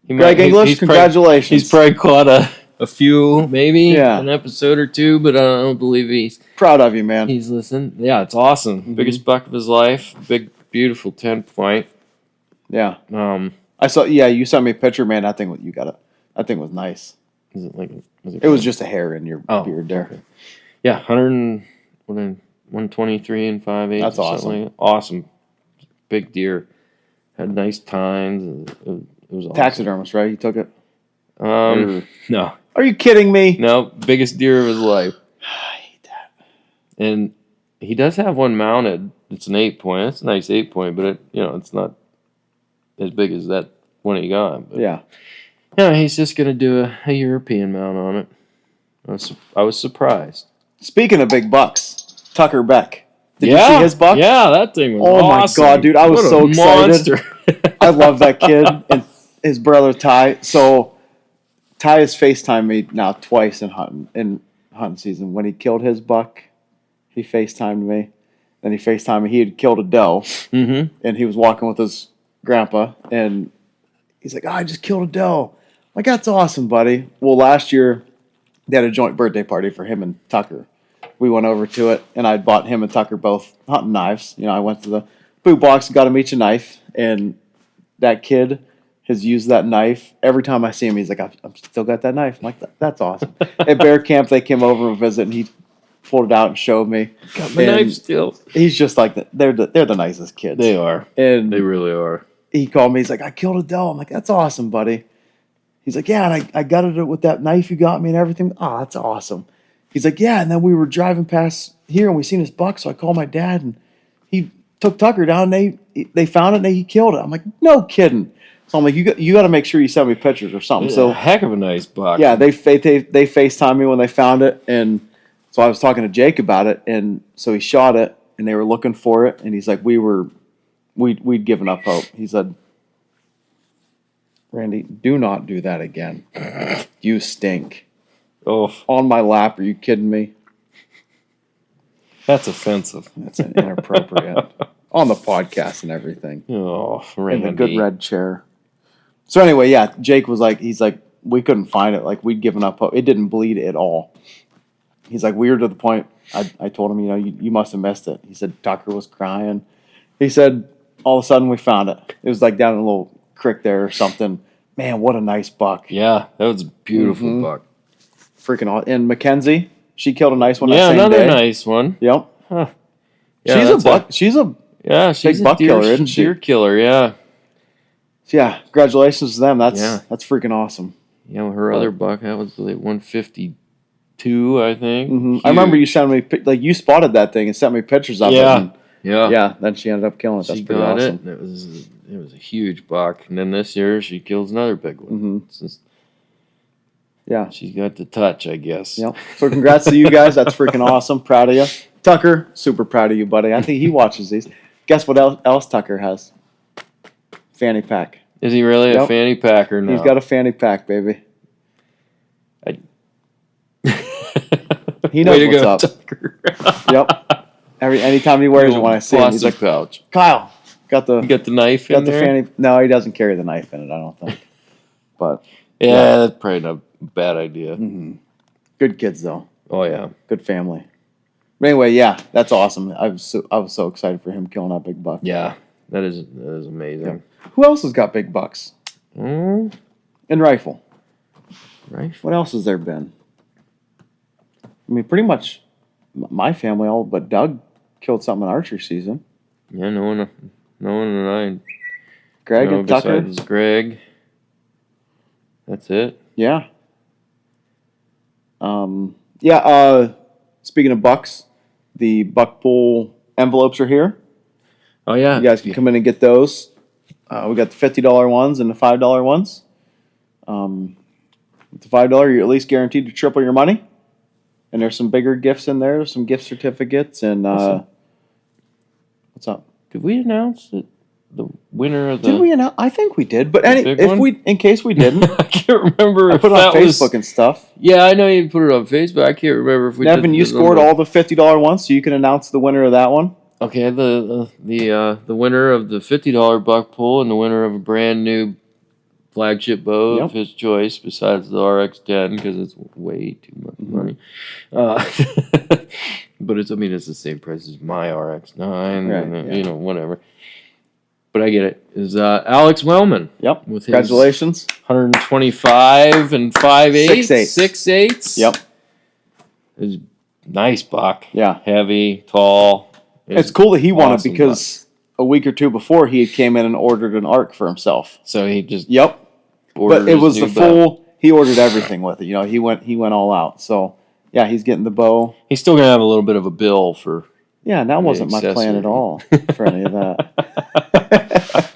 Greg English, congratulations. He's probably caught a few, maybe an episode or two, but I don't believe he's proud of you, man. He's listened. Yeah, it's awesome. Mm-hmm. Biggest buck of his life. Big, beautiful 10-point. Yeah. I saw. Yeah, you sent me a picture, man. That thing was nice. Is it like? It was just a hair in your beard there. Okay. Yeah, 123 and 5/8. That's awesome. Like awesome. Big deer. Had nice tines. It was awesome. Taxidermist, right? He took it? No. Are you kidding me? No, biggest deer of his life. I hate that. And he does have one mounted. It's an 8-point. It's a nice 8-point, but it's not as big as that one he got. But yeah, he's just gonna do a European mount on it. I was surprised. Speaking of big bucks, Tucker Beck. Did yeah, you see his buck? Yeah, that thing was awesome. My God, dude. I was What a so excited. monster. I love that kid and his brother Ty. So Ty has FaceTimed me now twice in hunting season. When he killed his buck, he FaceTimed me. Then he FaceTimed me. He had killed a doe, and he was walking with his grandpa, and he's like, I just killed a doe. I'm like, that's awesome, buddy. Well, last year, they had a joint birthday party for him and Tucker. We went over to it, and I'd bought him and Tucker both hunting knives. You know, I went to the boot box and got him each a knife, and that kid has used that knife. Every time I see him, he's like, I've still got that knife. I'm like, that's awesome. At bear camp, they came over and visit, and he pulled it out and showed me. Got my knife still. He's just like, they're the nicest kids. They are. And they really are. He called me. He's like, I killed a doe. I'm like, that's awesome, buddy. He's like, yeah, and I gutted it with that knife you got me and everything. Oh, that's awesome. He's like, yeah, and then we were driving past here and we seen his buck, so I called my dad and he took Tucker down. And they found it and he killed it. I'm like, no kidding. So I'm like, you got to make sure you send me pictures or something. It's so a heck of a nice buck. Yeah, they FaceTimed me when they found it, and so I was talking to Jake about it, and so he shot it, and they were looking for it, and he's like, we'd given up hope. He said, Randy, do not do that again. You stink. Oh, on my lap? Are you kidding me? That's offensive. That's inappropriate. On the podcast and everything. Oh, Randy. In the good red chair. So anyway, yeah, Jake was like, he's like, we couldn't find it. Like, we'd given up hope. It didn't bleed at all. He's like, we were to the point, I told him, you must have missed it. He said Tucker was crying. He said, all of a sudden we found it. It was like down in a little creek there or something. Man, what a nice buck. Yeah, that was a beautiful buck. Freaking awesome. And Mackenzie, she killed a nice one that same day. Yeah, another nice one. Yep. Huh. Yeah, she's a buck. She's a big buck killer, isn't she? Deer killer, yeah. Yeah, congratulations to them. That's freaking awesome. Yeah, well, her other buck, that was like 152, I think. I remember you sent me, like, you spotted that thing and sent me pictures of it. And, yeah. Then she ended up killing it. That's pretty awesome. It was a huge buck. And then this year, she kills another big one. Yeah. She's got the touch, I guess. Yep. So congrats to you guys. That's freaking awesome. Proud of you. Tucker, super proud of you, buddy. I think he watches these. Guess what else Tucker has? Fanny pack. Is he really a fanny packer now? He's got a fanny pack, baby. He knows what's up. Tucker. Yep. Anytime he wears it, when I see him, he's like, pouch. Kyle, you got the knife in there? Fanny. No, he doesn't carry the knife in it, I don't think. But yeah, that's probably not a bad idea. Good kids, though. Oh, yeah. Good family. But anyway, yeah, that's awesome. I was so excited for him killing that big buck. Yeah, that is amazing. Yeah. Who else has got big bucks? And rifle. What else has there been? I mean, pretty much my family, all but Doug, killed something in archery season. Yeah, no one and I. Greg and Tucker. Besides Greg. That's it. Yeah. Speaking of bucks, the buck pool envelopes are here. Oh, yeah. You guys can come in and get those. We got the $50 ones and the $5 ones. With the $5, you're at least guaranteed to triple your money. And there's some bigger gifts in there. There's some gift certificates and what's up? Did we announce the winner of the? Did we announce? I think we did, but in case we didn't, I can't remember. I put it on Facebook and stuff. Yeah, I know you put it on Facebook. I can't remember if we. Nevin, you scored all the $50 ones, so you can announce the winner of that one. Okay, the winner of the $50 buck pool and the winner of a brand new flagship bow of his choice, besides the RX-10, because it's way too much money. But it's the same price as my RX-9, whatever. But I get it. Is Alex Wellman. Yep. With congratulations. 125 and 5/8. 6/8. Yep. It's nice buck. Yeah. Heavy, tall. It's cool that he won it because a week or two before he came in and ordered an arc for himself. So he just But it was the full. He ordered everything with it. He went all out. So yeah, he's getting the bow. He's still gonna have a little bit of a bill for. Yeah, that wasn't my plan at all for any of that.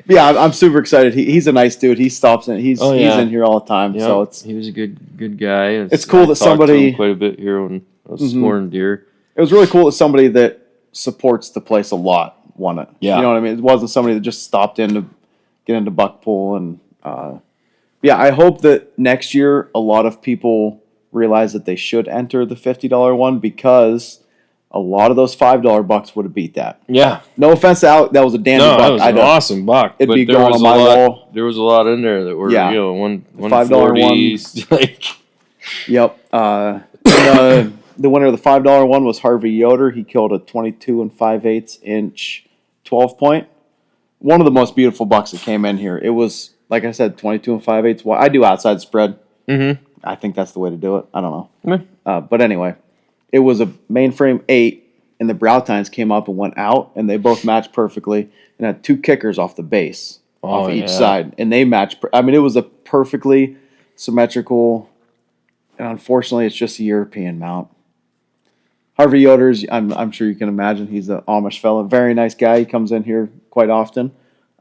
Yeah, I'm super excited. He's a nice dude. He stops in. He's in here all the time. So he was a good guy. It's cool that somebody quite a bit here when I was scoring deer. it was really cool that somebody that supports the place a lot won it. Yeah. You know what I mean? It wasn't somebody that just stopped in to get into buck pull. And yeah, I hope that next year a lot of people realize that they should enter the $50 one, because a lot of those $5 bucks would have beat that. Yeah. No offense to Alec, that was a dandy buck. That was an awesome buck. It'd but be there going was on my wall. There was a lot in there that were, Yeah. one $5 $140s. Like, Yep. The winner of the $5 one was Harvey Yoder. He killed a 22 5/8 inch 12 point. One of the most beautiful bucks that came in here. It was, like I said, 22 5/8 wide. I do outside spread. mm-hmm. I think that's the way to do it. I don't know. Yeah. But anyway, it was a mainframe 8, and the brow tines came up and went out, and they both matched perfectly, and had 2 kickers off the base off each side, and they matched. I mean, it was a perfectly symmetrical, and unfortunately, it's just a European mount. Harvey Yoder's, I'm sure you can imagine, he's an Amish fella. Very nice guy. He comes in here quite often.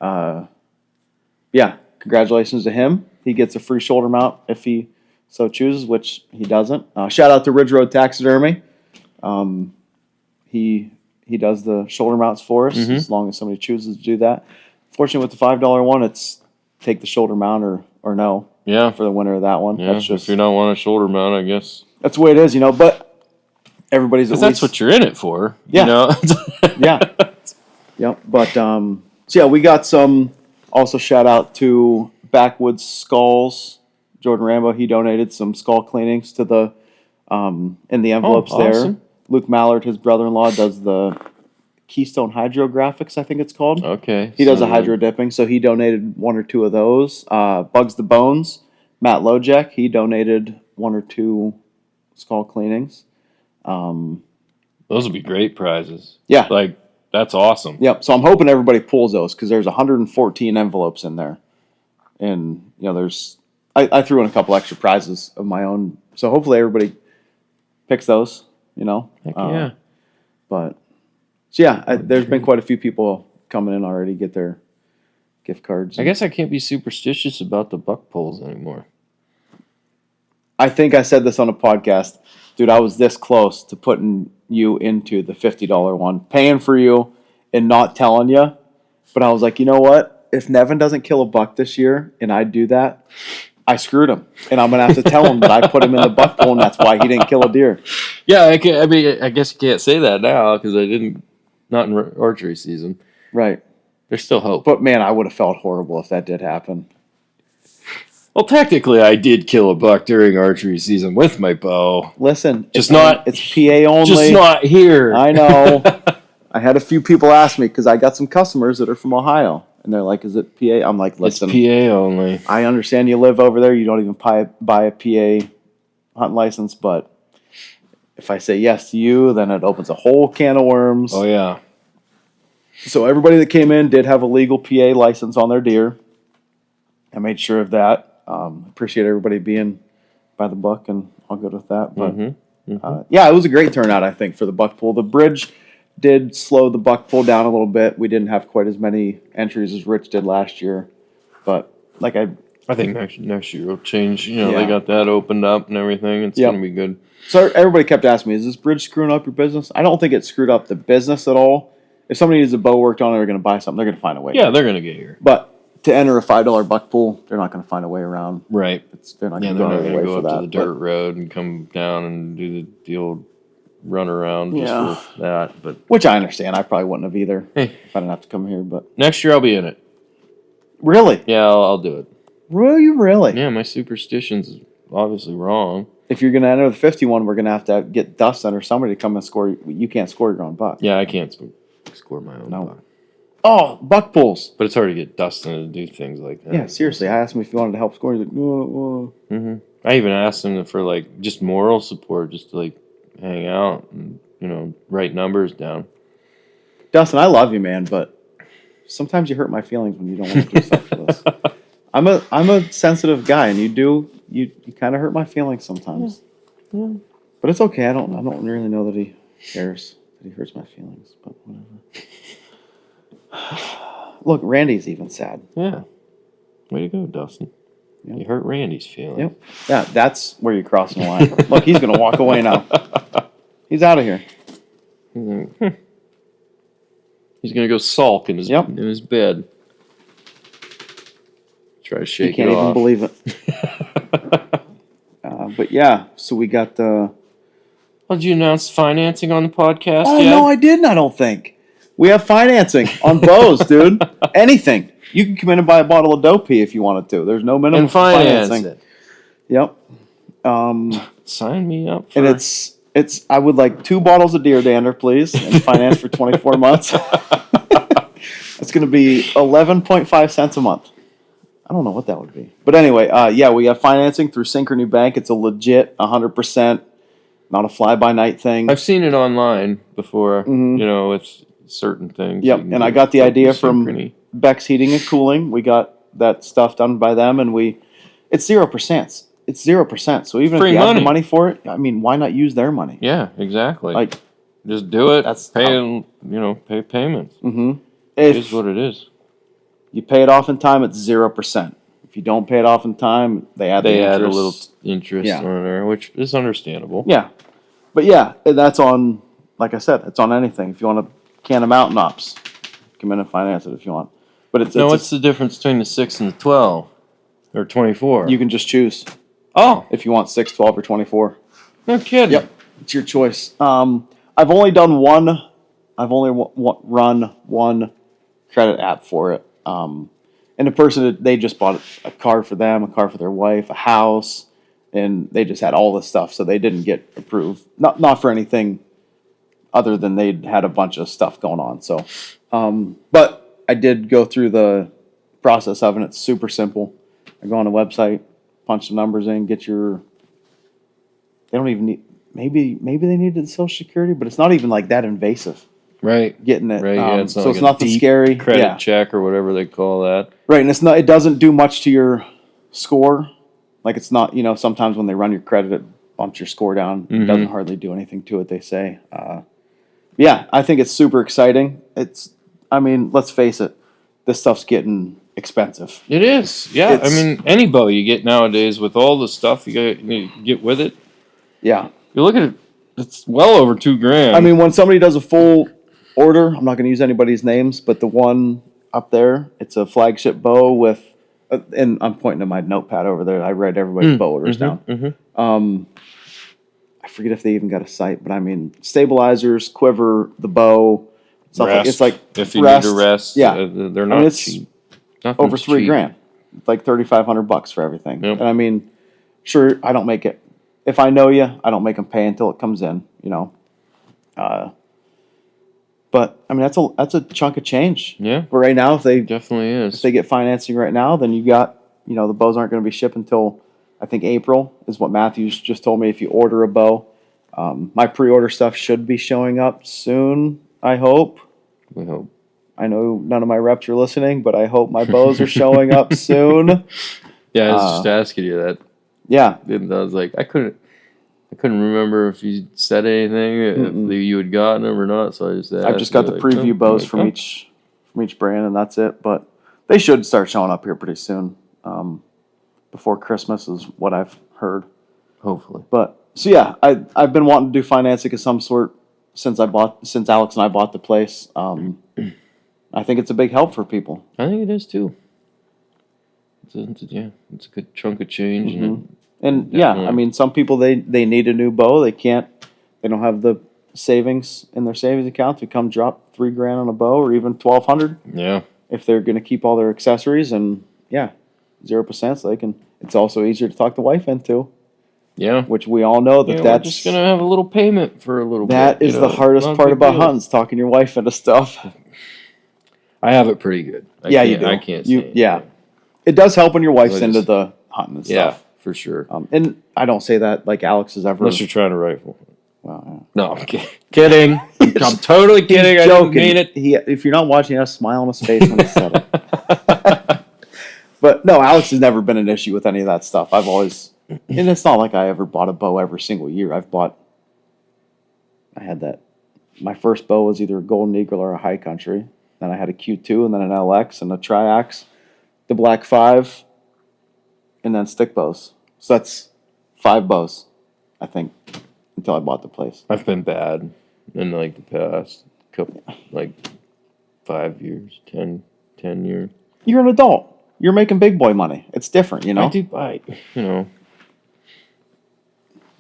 Yeah, congratulations to him. He gets a free shoulder mount if he so chooses, which he doesn't. Shout out to Ridge Road Taxidermy. He does the shoulder mounts for us, as long as somebody chooses to do that. Fortunately, with the $5 one, it's take the shoulder mount or no. Yeah. For the winner of that one. Yeah, That's just, if you don't want a shoulder mount, I guess. that's the way it is, but everybody's at least... That's what you're in it for. Yeah. You know? Yeah. Yep. But, so yeah, we got some... Also, shout out to Backwoods Skulls. Jordan Rambo, he donated some skull cleanings to the... in the envelopes awesome. there. Luke Mallard, his brother-in-law, does the Keystone Hydrographics, I think it's called. Okay. He does a hydro dipping, so he donated 1 or 2 of those. Bugs the Bones, Matt Lojek, he donated 1 or 2 skull cleanings. Those would be great prizes. Yeah. Like, that's awesome. Yep. So I'm hoping everybody pulls those, because there's 114 envelopes in there, and there's I threw in a couple extra prizes of my own, so hopefully everybody picks those. Heck yeah. But so yeah, there's been quite a few people coming in already get their gift cards. I guess I can't be superstitious about the buck pulls anymore. I think I said this on a podcast, dude. I was this close to putting you into the $50 one, paying for you and not telling you. But I was like, you know what? If Nevin doesn't kill a buck this year and I do that, I screwed him. And I'm going to have to tell him that I put him in the buck pool and that's why he didn't kill a deer. Yeah, I guess you can't say that now because I didn't, not in archery season. Right. There's still hope. But man, I would have felt horrible if that did happen. Well, technically, I did kill a buck during archery season with my bow. Listen, it's PA only. Just not here. I know. I had a few people ask me because I got some customers that are from Ohio, and they're like, "Is it PA?" I'm like, "Listen, it's PA only." I understand you live over there. You don't even buy a PA hunting license, but if I say yes to you, then it opens a whole can of worms. Oh yeah. So everybody that came in did have a legal PA license on their deer. I made sure of that. Appreciate everybody being by the book, and all good with that. But yeah, it was a great turnout, I think, for the buck pool. The bridge did slow the buck pool down a little bit. We didn't have quite as many entries as Rich did last year, but like I think next year will change. They got that opened up and everything. It's gonna be good. So everybody kept asking me, "Is this bridge screwing up your business?" I don't think it screwed up the business at all. If somebody needs a bow worked on, they're going to buy something. They're going to find a way. Yeah, they're going to get here. But to enter a $5 buck pool, they're not going to find a way around. Right. They're not Yeah, going they're to not going to go for up that. to the dirt road and come down and do the old run around just for that. But which I understand. I probably wouldn't have either hey, if I didn't have to come here. But next year I'll be in it. Really? Yeah, I'll do it. Will you really? Yeah, my superstition's obviously wrong. If you're going to enter the 51, we're going to have to get Dustin or somebody to come and score. You can't score your own buck. Yeah, I can't score my own buck. Oh, buck pools. But it's hard to get Dustin to do things like that. Yeah, seriously. I asked him if he wanted to help score. He's like, no. I even asked him for just moral support, just to hang out and write numbers down. Dustin, I love you, man, but sometimes you hurt my feelings when you don't want to do stuff for this. I'm a sensitive guy, and you kind of hurt my feelings sometimes. Yeah. But it's okay. I don't really know that he cares that he hurts my feelings, but whatever. Look, Randy's even sad. Yeah. Way to go, Dustin. Yep. You hurt Randy's feelings. Yep. Yeah, that's where you're crossing the line. Look, he's going to walk away now. He's out of here. He's gonna go sulk in his bed. Try to shake it off. You can't even believe it. But yeah, so we got the. Well, did you announce financing on the podcast Oh, yet? no, I didn't, I don't think. We have financing on bows, dude. Anything. You can come in and buy a bottle of Dope if you wanted to. There's no minimum And finance financing. it. Yep. Sign me up. And it's. I would like 2 bottles of Deer Dander, please, and finance for 24 months. It's going to be 11.5 cents a month. I don't know what that would be. But anyway, yeah, we have financing through Synchrony Bank. It's a legit 100%, not a fly-by-night thing. I've seen it online before, with certain things. Yep, and I got the idea from Beck's Heating and Cooling. We got that stuff done by them, and it's 0%. It's 0%. So even if you have the money for it, I mean, why not use their money? Yeah, exactly. Like, just do it. That's pay payments. Mm-hmm. It is what it is. You pay it off in time, it's 0%. If you don't pay it off in time, they add a little interest on there, which is understandable. Yeah, but yeah, that's on. Like I said, it's on anything. If you want to can of Mountain Ops, come in and finance it if you want. But what's the difference between the 6 and the 12 or 24? You can just choose. Oh, if you want 6, 12, or 24. No kidding. Yep, it's your choice. I've only done one. I've only run one credit app for it. And the person, they just bought a car for them, a car for their wife, a house, and they just had all this stuff, so they didn't get approved. Not for anything other than they'd had a bunch of stuff going on. So, but I did go through the process of it. It's super simple. I go on the website, punch the numbers in, get your. They don't even need. Maybe they needed Social Security, but it's not even like that invasive. Right. Getting it. Right. Yeah, it's not so like it's not the scary credit check or whatever they call that. Right, and it's not. It doesn't do much to your score. Like it's not. Sometimes when they run your credit, it bumps your score down. It doesn't hardly do anything to it. They say. Yeah, I think it's super exciting. I mean, let's face it. This stuff's getting expensive. It is. Yeah. I mean, any bow you get nowadays with all the stuff you get with it. Yeah. You look at it. It's well over $2,000. I mean, when somebody does a full order, I'm not going to use anybody's names, but the one up there, it's a flagship bow with, and I'm pointing to my notepad over there. I write everybody's bow orders down. I forget if they even got a site, but I mean, stabilizers, quiver, the bow, stuff like it's like if you need a rest, yeah, they're not cheap. Nothing's over $3,000. It's like $3,500 for everything. Yep. And I mean, sure, I don't make it. If I know you, I don't make them pay until it comes in. But I mean, that's a chunk of change. Yeah. But right now, if they definitely is, if they get financing right now, then you got the bows aren't going to be shipped until I think April is what Matthews just told me. If you order a bow, my pre-order stuff should be showing up soon. I hope. We hope. I know none of my reps are listening, but I hope my bows are showing up soon. Yeah, I was just asking you that. Yeah, and I was like, I couldn't remember if you said anything, if you had gotten them or not. So I just asked. I've just got the preview bows from each brand, and that's it. But they should start showing up here pretty soon. Before Christmas is what I've heard. Hopefully. But so yeah, I've been wanting to do financing of some sort since Alex and I bought the place. I think it's a big help for people. I think it is too. It's a good chunk of change. And yeah, I mean, some people they need a new bow. They don't have the savings in their savings account to come drop $3,000 on a bow or even $1,200. Yeah. If they're going to keep all their accessories and 0%, so they can. It's also easier to talk the wife into. Yeah. Which we all know that's we're just gonna have a little payment for a little bit. That is the hardest part about hunting, talking your wife into stuff. I have it pretty good. You do. I can't say yeah. It does help when your wife's into the hunting and stuff. Yeah, for sure. And I don't say that like Alex is ever. Unless you're trying to rifle. Well, no, I'm kidding. I'm totally kidding. I didn't mean it. If you're not watching, he has a smile on his face when he said it. But no, Alex has never been an issue with any of that stuff. I've always, and it's not like I ever bought a bow every single year. I had that. My first bow was either a Golden Eagle or a High Country. Then I had a Q2 and then an LX and a Triax, the Black 5, and then stick bows. So that's 5 bows, I think, until I bought the place. I've been bad. in like the past couple, like 5 years, 10 years. You're an adult. You're making big boy money. It's different, you know?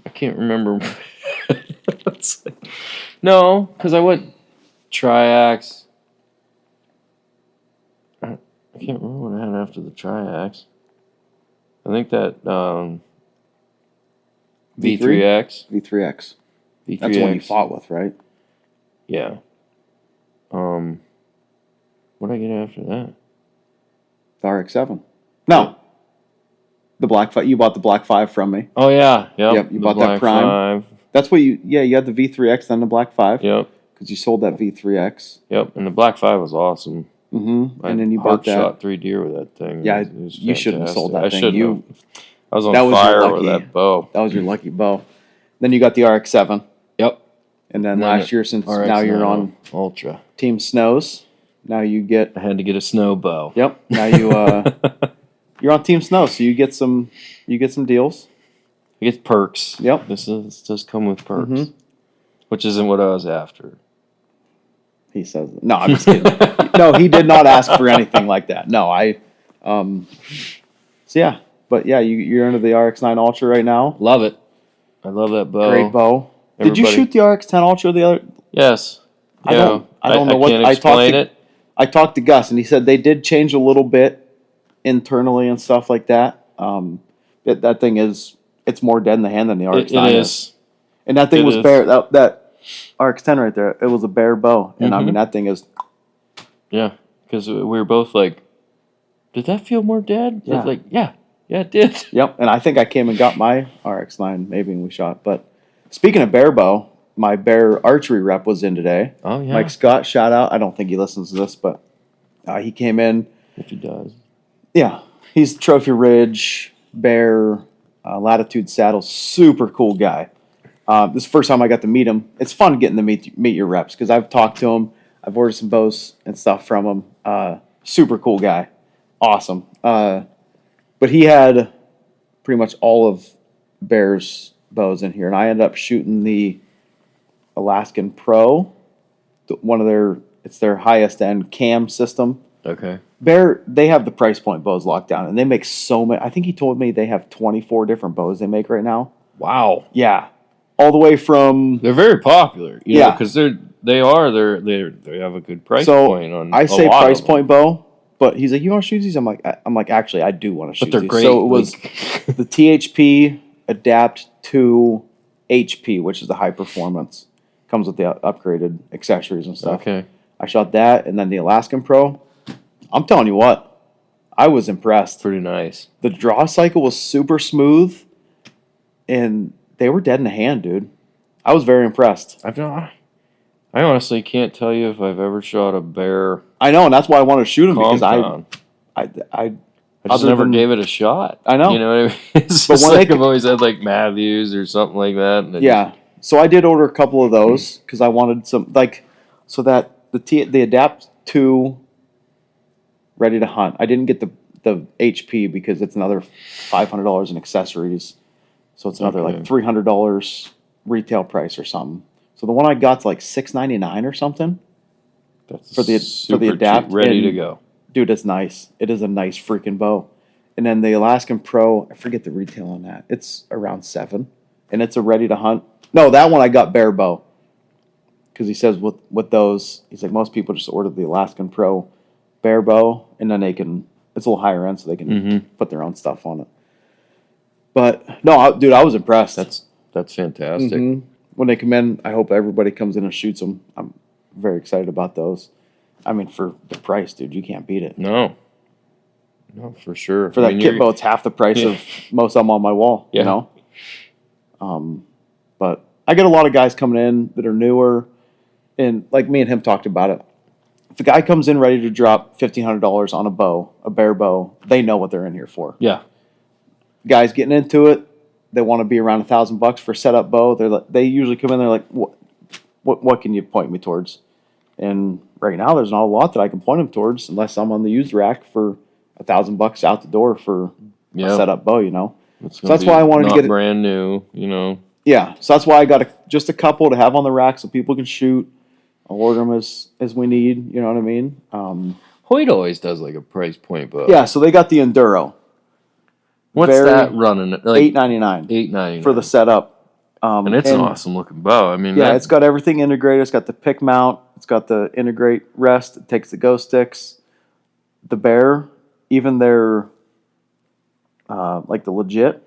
I can't remember. No, because I went Triax. I can't remember what I had after the Triax. I think that V3X. V3X. That's the one you fought with, right? Yeah. What did I get after that? The RX-7. No. The Black 5. You bought the Black 5 from me. Oh, yeah. Yep. You bought that Prime. 5. That's what you had the V3X, then the Black 5. Yep. Because you sold that V3X. Yep. And the Black 5 was awesome. Mm-hmm. And then you bought that. Shot 3 deer with that thing. Yeah, you shouldn't have sold that thing. I was on fire with that bow. That was your lucky bow. Then you got the RX-7. Yep. And then last year, since now you're on Ultra Team Snows, now you get. I had to get a snow bow. Yep. Now you're on Team Snow, so you get some deals. I get perks. Yep. This does come with perks, which isn't what I was after. He says, "No, I'm just kidding. No, he did not ask for anything like that. No, So yeah, but yeah, you're into the RX-9 Ultra right now. Love it. I love that bow. Great bow. Did you shoot the RX-10 Ultra the other? Yes. I don't know what I can't explain it. I talked to Gus, and he said they did change a little bit internally and stuff like that. That thing it's more dead in the hand than the RX-9 is. And that thing was bare. That RX-10 right there, it was a bare bow, and I mean that thing is. Yeah, because we were both like, did that feel more dead? Yeah. I was like, yeah, it did. Yep, and I think I came and got my RX-9 maybe when we shot. But speaking of bare bow, my bear archery rep was in today. Oh yeah, Mike Scott, shout out. I don't think he listens to this, but he came in. If he does, yeah, he's Trophy Ridge Bear Latitude Saddle, super cool guy. This is the first time I got to meet him. It's fun getting to meet your reps because I've talked to him. I've ordered some bows and stuff from him. Super cool guy. Awesome. But he had pretty much all of Bear's bows in here. And I ended up shooting the Alaskan Pro. It's their highest end cam system. okay. Bear, they have the price point bows locked down. And they make so many. I think he told me they have 24 different bows they make right now. Wow. Yeah. All the way from. They're very popular. You know, because they have a good price point on. I say price point bow, but he's like, you want to shoot these? I'm like, actually, I do want to shoot these. But they're great. So it was the THP Adapt 2 HP, which is the high performance. Comes with the upgraded accessories and stuff. Okay. I shot that, and then the Alaskan Pro. I'm telling you what, I was impressed. Pretty nice. The draw cycle was super smooth, and they were dead in the hand, dude. I was very impressed. I honestly can't tell you if I've ever shot a bear. I know, and that's why I wanted to shoot him compound. because I just never gave it a shot. I know. You know what I mean? It's but just like I've always had like Matthews or something like that. And yeah. So I did order a couple of those because I wanted some so that the Adapt 2 Ready to Hunt. I didn't get the HP because it's another $500 in accessories. So it's another like $300 retail price or something. So the one I got's like $699 or something. That's for the Adapt, cheap, ready to go. Dude, it's nice. It is a nice freaking bow. And then the Alaskan Pro, I forget the retail on that. It's around $7, and it's a Ready to Hunt. No, that one I got bare bow. Because he says with those, he's like, most people just order the Alaskan Pro bare bow, and then it's a little higher end, so they can put their own stuff on it. But no, dude, I was impressed. That's fantastic. Mm-hmm. When they come in, I hope everybody comes in and shoots them. I'm very excited about those. I mean, for the price, dude, you can't beat it. No, for sure. For that kit bow, it's half the price of most of them on my wall. Yeah. You know. But I get a lot of guys coming in that are newer, and like me and him talked about it. If a guy comes in ready to drop $1,500 on a bare bow, they know what they're in here for. Yeah. Guys getting into it, they want to be around $1,000 for a setup bow. They usually come in. They're like, what can you point me towards? And right now, there's not a lot that I can point them towards, unless I'm on the used rack for $1,000 out the door for a setup bow. You know, So that's why I wanted to get it brand new. You know. Yeah, so that's why I got just a couple to have on the rack so people can shoot. I'll order them as we need. You know what I mean? Hoyt always does like a price point bow. Yeah, so they got the Enduro. What's that running? Like $8.99. $8.99 for the setup. And it's an awesome looking bow. I mean, yeah, it's got everything integrated. It's got the pick mount. It's got the integrate rest. It takes the go sticks. The Bear, even their like the legit,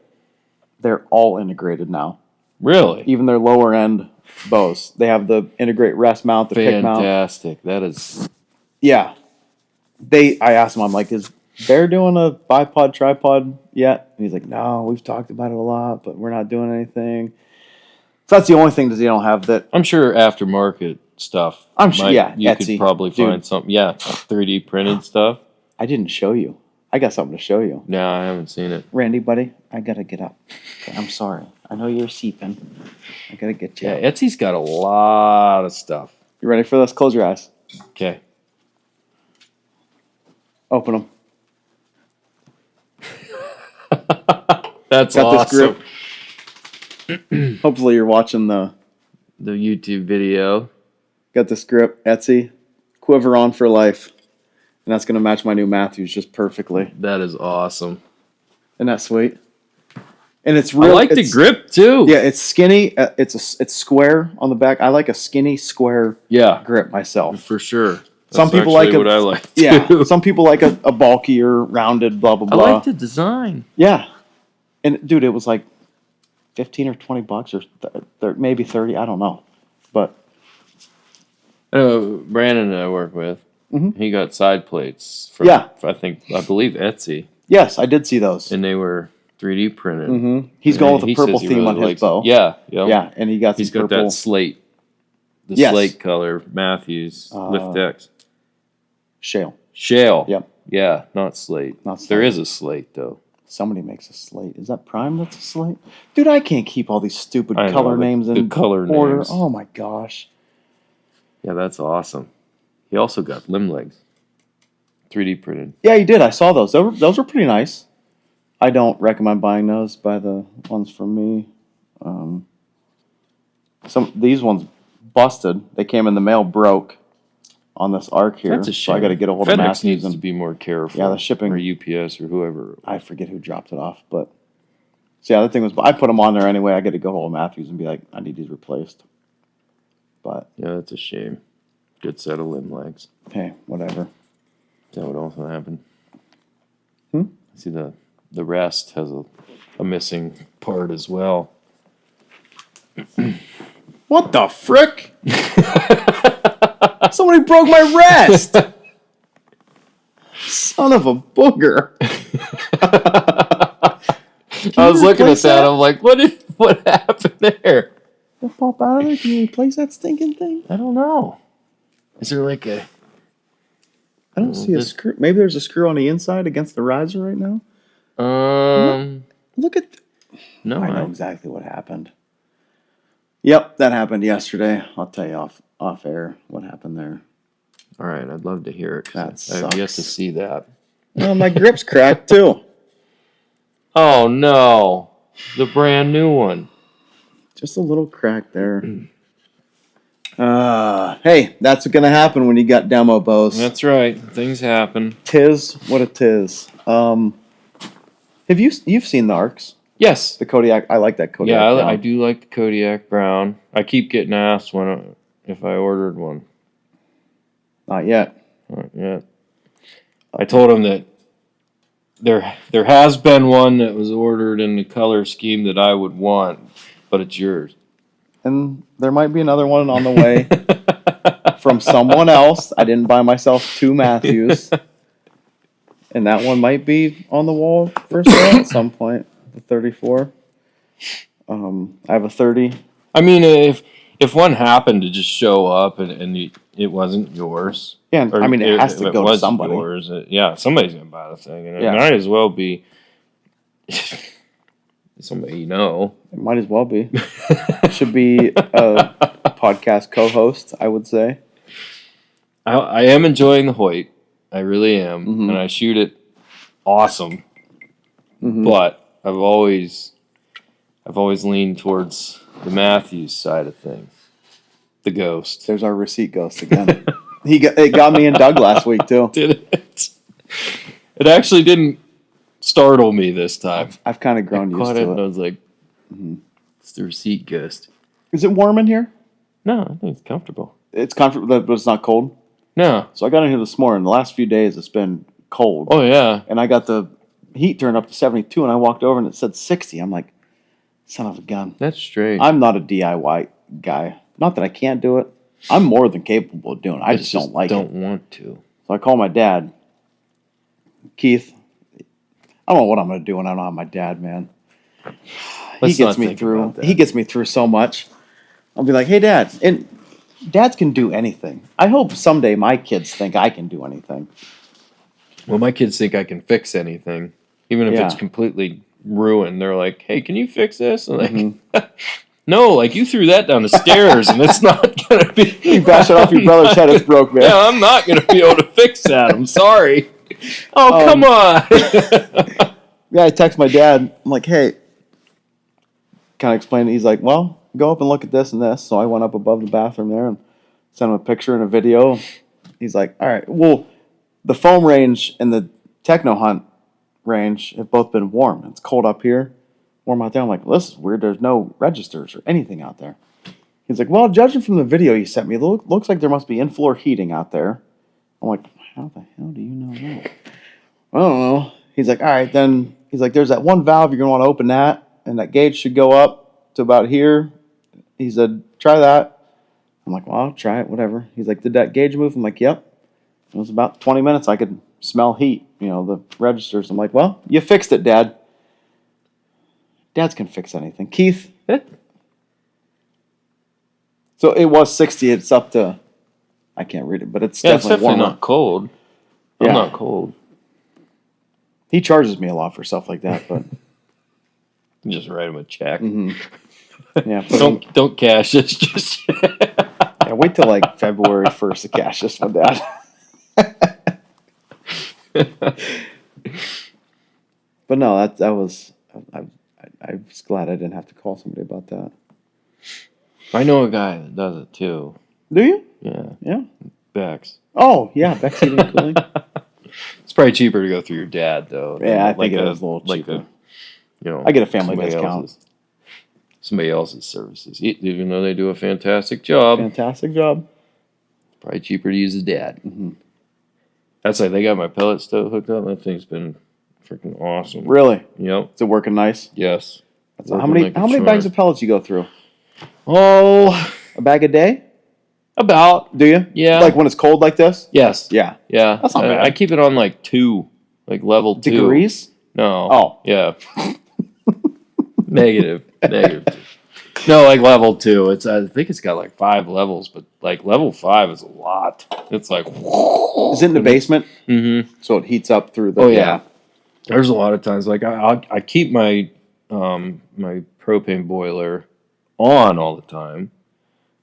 they're all integrated now. Really? Even their lower end bows, they have the integrate rest mount, the pick mount. Fantastic. That is. Yeah, I asked him. I'm like, is Bear doing a bipod tripod yet? And he's like, no, we've talked about it a lot, but we're not doing anything. So that's the only thing that they don't have that. I'm sure aftermarket stuff. I'm sure, yeah, you Etsy. could probably find something. Yeah, 3D printed stuff. I didn't show you. I got something to show you. No, I haven't seen it. Randy, buddy, I gotta get up. Okay, I'm sorry. I know you're seeping. I gotta get you. Yeah, Etsy's got a lot of stuff. You ready for this? Close your eyes. Okay. Open them. That's got awesome. This grip. Hopefully you're watching the YouTube video. Got this grip, Etsy, quiver on for life. And that's going to match my new Matthews just perfectly. That is awesome. Isn't that sweet? And it's real. I like the grip too. Yeah, it's skinny. It's square on the back. I like a skinny, square grip myself. For sure. Some people like what I like too. Yeah, some people like a bulkier, rounded, blah, blah, blah. I like the design. Yeah. And, dude, it was like 15 or 20 bucks or maybe 30. I don't know. But Brandon and I work with, he got side plates from, I believe Etsy. Yes, I did see those. And they were 3D printed. He's going with a purple theme on his bow. Yeah. Yeah, and he's got that slate. The slate color Matthews Lift X. Shale. Yep. Yeah, not slate. There is a slate, though. Somebody makes a slate. Is that Prime that's a slate? Dude, I can't keep all these stupid color names in order. Names. Oh, my gosh. Yeah, that's awesome. He also got limb legs. 3D printed. Yeah, he did. I saw those. Those were pretty nice. I don't recommend buying those. Buy the ones from me. These ones busted. They came in the mail broke on this arc here. That's a shame. So I got to get a hold of FedEx Matthews needs to be more careful. Yeah, the shipping. Or UPS or whoever. I forget who dropped it off, but so yeah, the thing was, I put them on there anyway. I got to go hold of Matthews and be like, I need these replaced. But yeah, that's a shame. Good set of limb legs. Hey, whatever. That would also happen. See the rest has a missing part as well. What the frick? Somebody broke my rest. Son of a booger. I was looking at that. I'm like, what happened there? It'll pop out of there. Can you replace that stinking thing? I don't know. Is there like a... I don't see a screw. Maybe there's a screw on the inside against the riser right now. Look at... No, I know exactly what happened. Yep, that happened yesterday. I'll tell you off air what happened there. All right, I'd love to hear it. That sucks. I've yet to see that. Oh, my grip's cracked too. Oh no, the brand new one. Just a little crack there. Hey, that's gonna happen when you got demo bows. That's right. Things happen. Tis what it is. Have you've seen the arcs? Yes. The Kodiak. I like that Kodiak. Yeah, I do like the Kodiak brown. I keep getting asked if I ordered one. Not yet. Not yet. I told him that there has been one that was ordered in the color scheme that I would want, but it's yours. And there might be another one on the way from someone else. I didn't buy myself 2 Matthews. And that one might be on the wall for sale at some point. The 34. I have a 30. I mean, if one happened to just show up and it wasn't yours. Yeah, I mean, it has to go to somebody. Yours, somebody's going to buy the thing. And it might as well be somebody you know. It might as well be. Should be a podcast co-host, I would say. I am enjoying the Hoyt. I really am. Mm-hmm. And I shoot it awesome. Mm-hmm. But I've always leaned towards the Matthews side of things. The ghost. There's our receipt ghost again. It got me and Doug last week too. Did it? It actually didn't startle me this time. I've kind of grown used to it. And I was like, it's the receipt ghost. Is it warm in here? No, I think it's comfortable. It's comfortable, but it's not cold? No. So I got in here this morning. The last few days it's been cold. Oh, yeah. And I got the heat turned up to 72, and I walked over and it said 60. I'm like, son of a gun. That's strange. I'm not a DIY guy. Not that I can't do it. I'm more than capable of doing it. I just don't like it. Don't want to. So I call my dad. Keith, I don't know what I'm going to do when I don't have my dad, man. He gets me through. He gets me through so much. I'll be like, hey, Dad. And dads can do anything. I hope someday my kids think I can do anything. Well, my kids think I can fix anything. Even if it's completely ruined. They're like, hey, can you fix this? And like, no, like you threw that down the stairs and it's not going to be. You bash it off your brother's head, it's broke, man. Yeah, I'm not going to be able to fix that. I'm sorry. Oh, come on. Yeah, I text my dad. I'm like, hey, kind of explain it. He's like, well, go up and look at this and this. So I went up above the bathroom there and sent him a picture and a video. He's like, all right, well, the foam range and the Techno Hunt range have both been warm. It's cold up here, warm out there. I'm like, well, this is weird. There's no registers or anything out there. He's like, well, judging from the video you sent me, it looks like there must be in-floor heating out there. I'm like, how the hell do you know that? I don't know. He's like, all right, then. He's like, there's that one valve. You're going to want to open that, and that gauge should go up to about here. He said, try that. I'm like, well, I'll try it, whatever. He's like, did that gauge move? I'm like, yep. It was about 20 minutes. I could smell heat, the registers. I'm like, well, you fixed it, Dad. Dads can fix anything. Keith? So it was 60. It's up to, I can't read it, but it's definitely warmer. Not cold. I'm not cold. He charges me a lot for stuff like that, but just write him a check. Yeah, don't cash this just yet. Yeah, wait till like February 1st to cash this one, Dad. But no, that was. I was glad I didn't have to call somebody about that. I know a guy that does it too. Do you? Yeah. Yeah. Bex. Oh yeah, Bex heating and cooling. It's probably cheaper to go through your dad though. Yeah, I think it is a little cheaper. I get a family discount. Somebody else's services, even though they do a fantastic job. Fantastic job. Probably cheaper to use his dad. That's like they got my pellet stove hooked up. That thing's been freaking awesome. Really? Yep. Is it working nice? Yes. How many bags of pellets you go through? Oh, a bag a day? About. Do you? Yeah. Like when it's cold like this? Yes. Yeah. Yeah. That's not bad. I keep it on like 2, like level 2. Degrees? No. Oh. Yeah. Negative. No, like level 2. I think it's got like 5 levels, but like level 5 is a lot. It's like. Is it in the basement? Mm-hmm. So it heats up through the. Oh yeah. There's a lot of times like I keep my my propane boiler on all the time,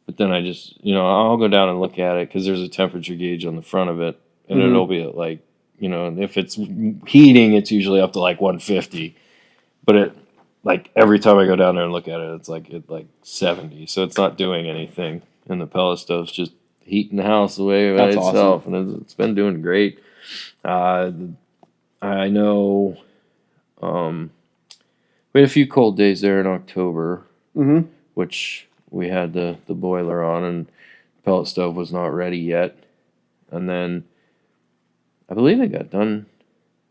but then I just I'll go down and look at it because there's a temperature gauge on the front of it, and it'll be at like if it's heating, it's usually up to like 150, but it like every time I go down there and look at it, it's like 70, so it's not doing anything, and the pellet stove's just heating the house away by itself, awesome. And it's been doing great. I know we had a few cold days there in October, which we had the boiler on, and the pellet stove was not ready yet. And then I believe it got done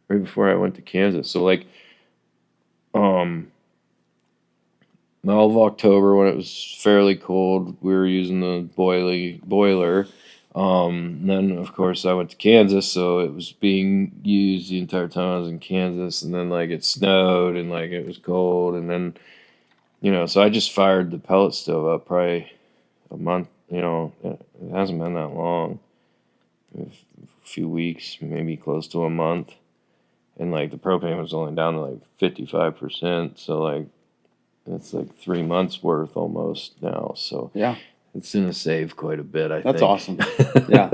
right before I went to Kansas. So like all of October when it was fairly cold, we were using the boiler. Then of course I went to Kansas, so it was being used the entire time I was in Kansas, and then like it snowed and like it was cold, and then so I just fired the pellet stove up probably a month. It hasn't been that long, a few weeks, maybe close to a month, and like the propane was only down to like 55%, so like it's like 3 months worth almost now. So yeah. It's going to save quite a bit, I think. That's awesome. Yeah.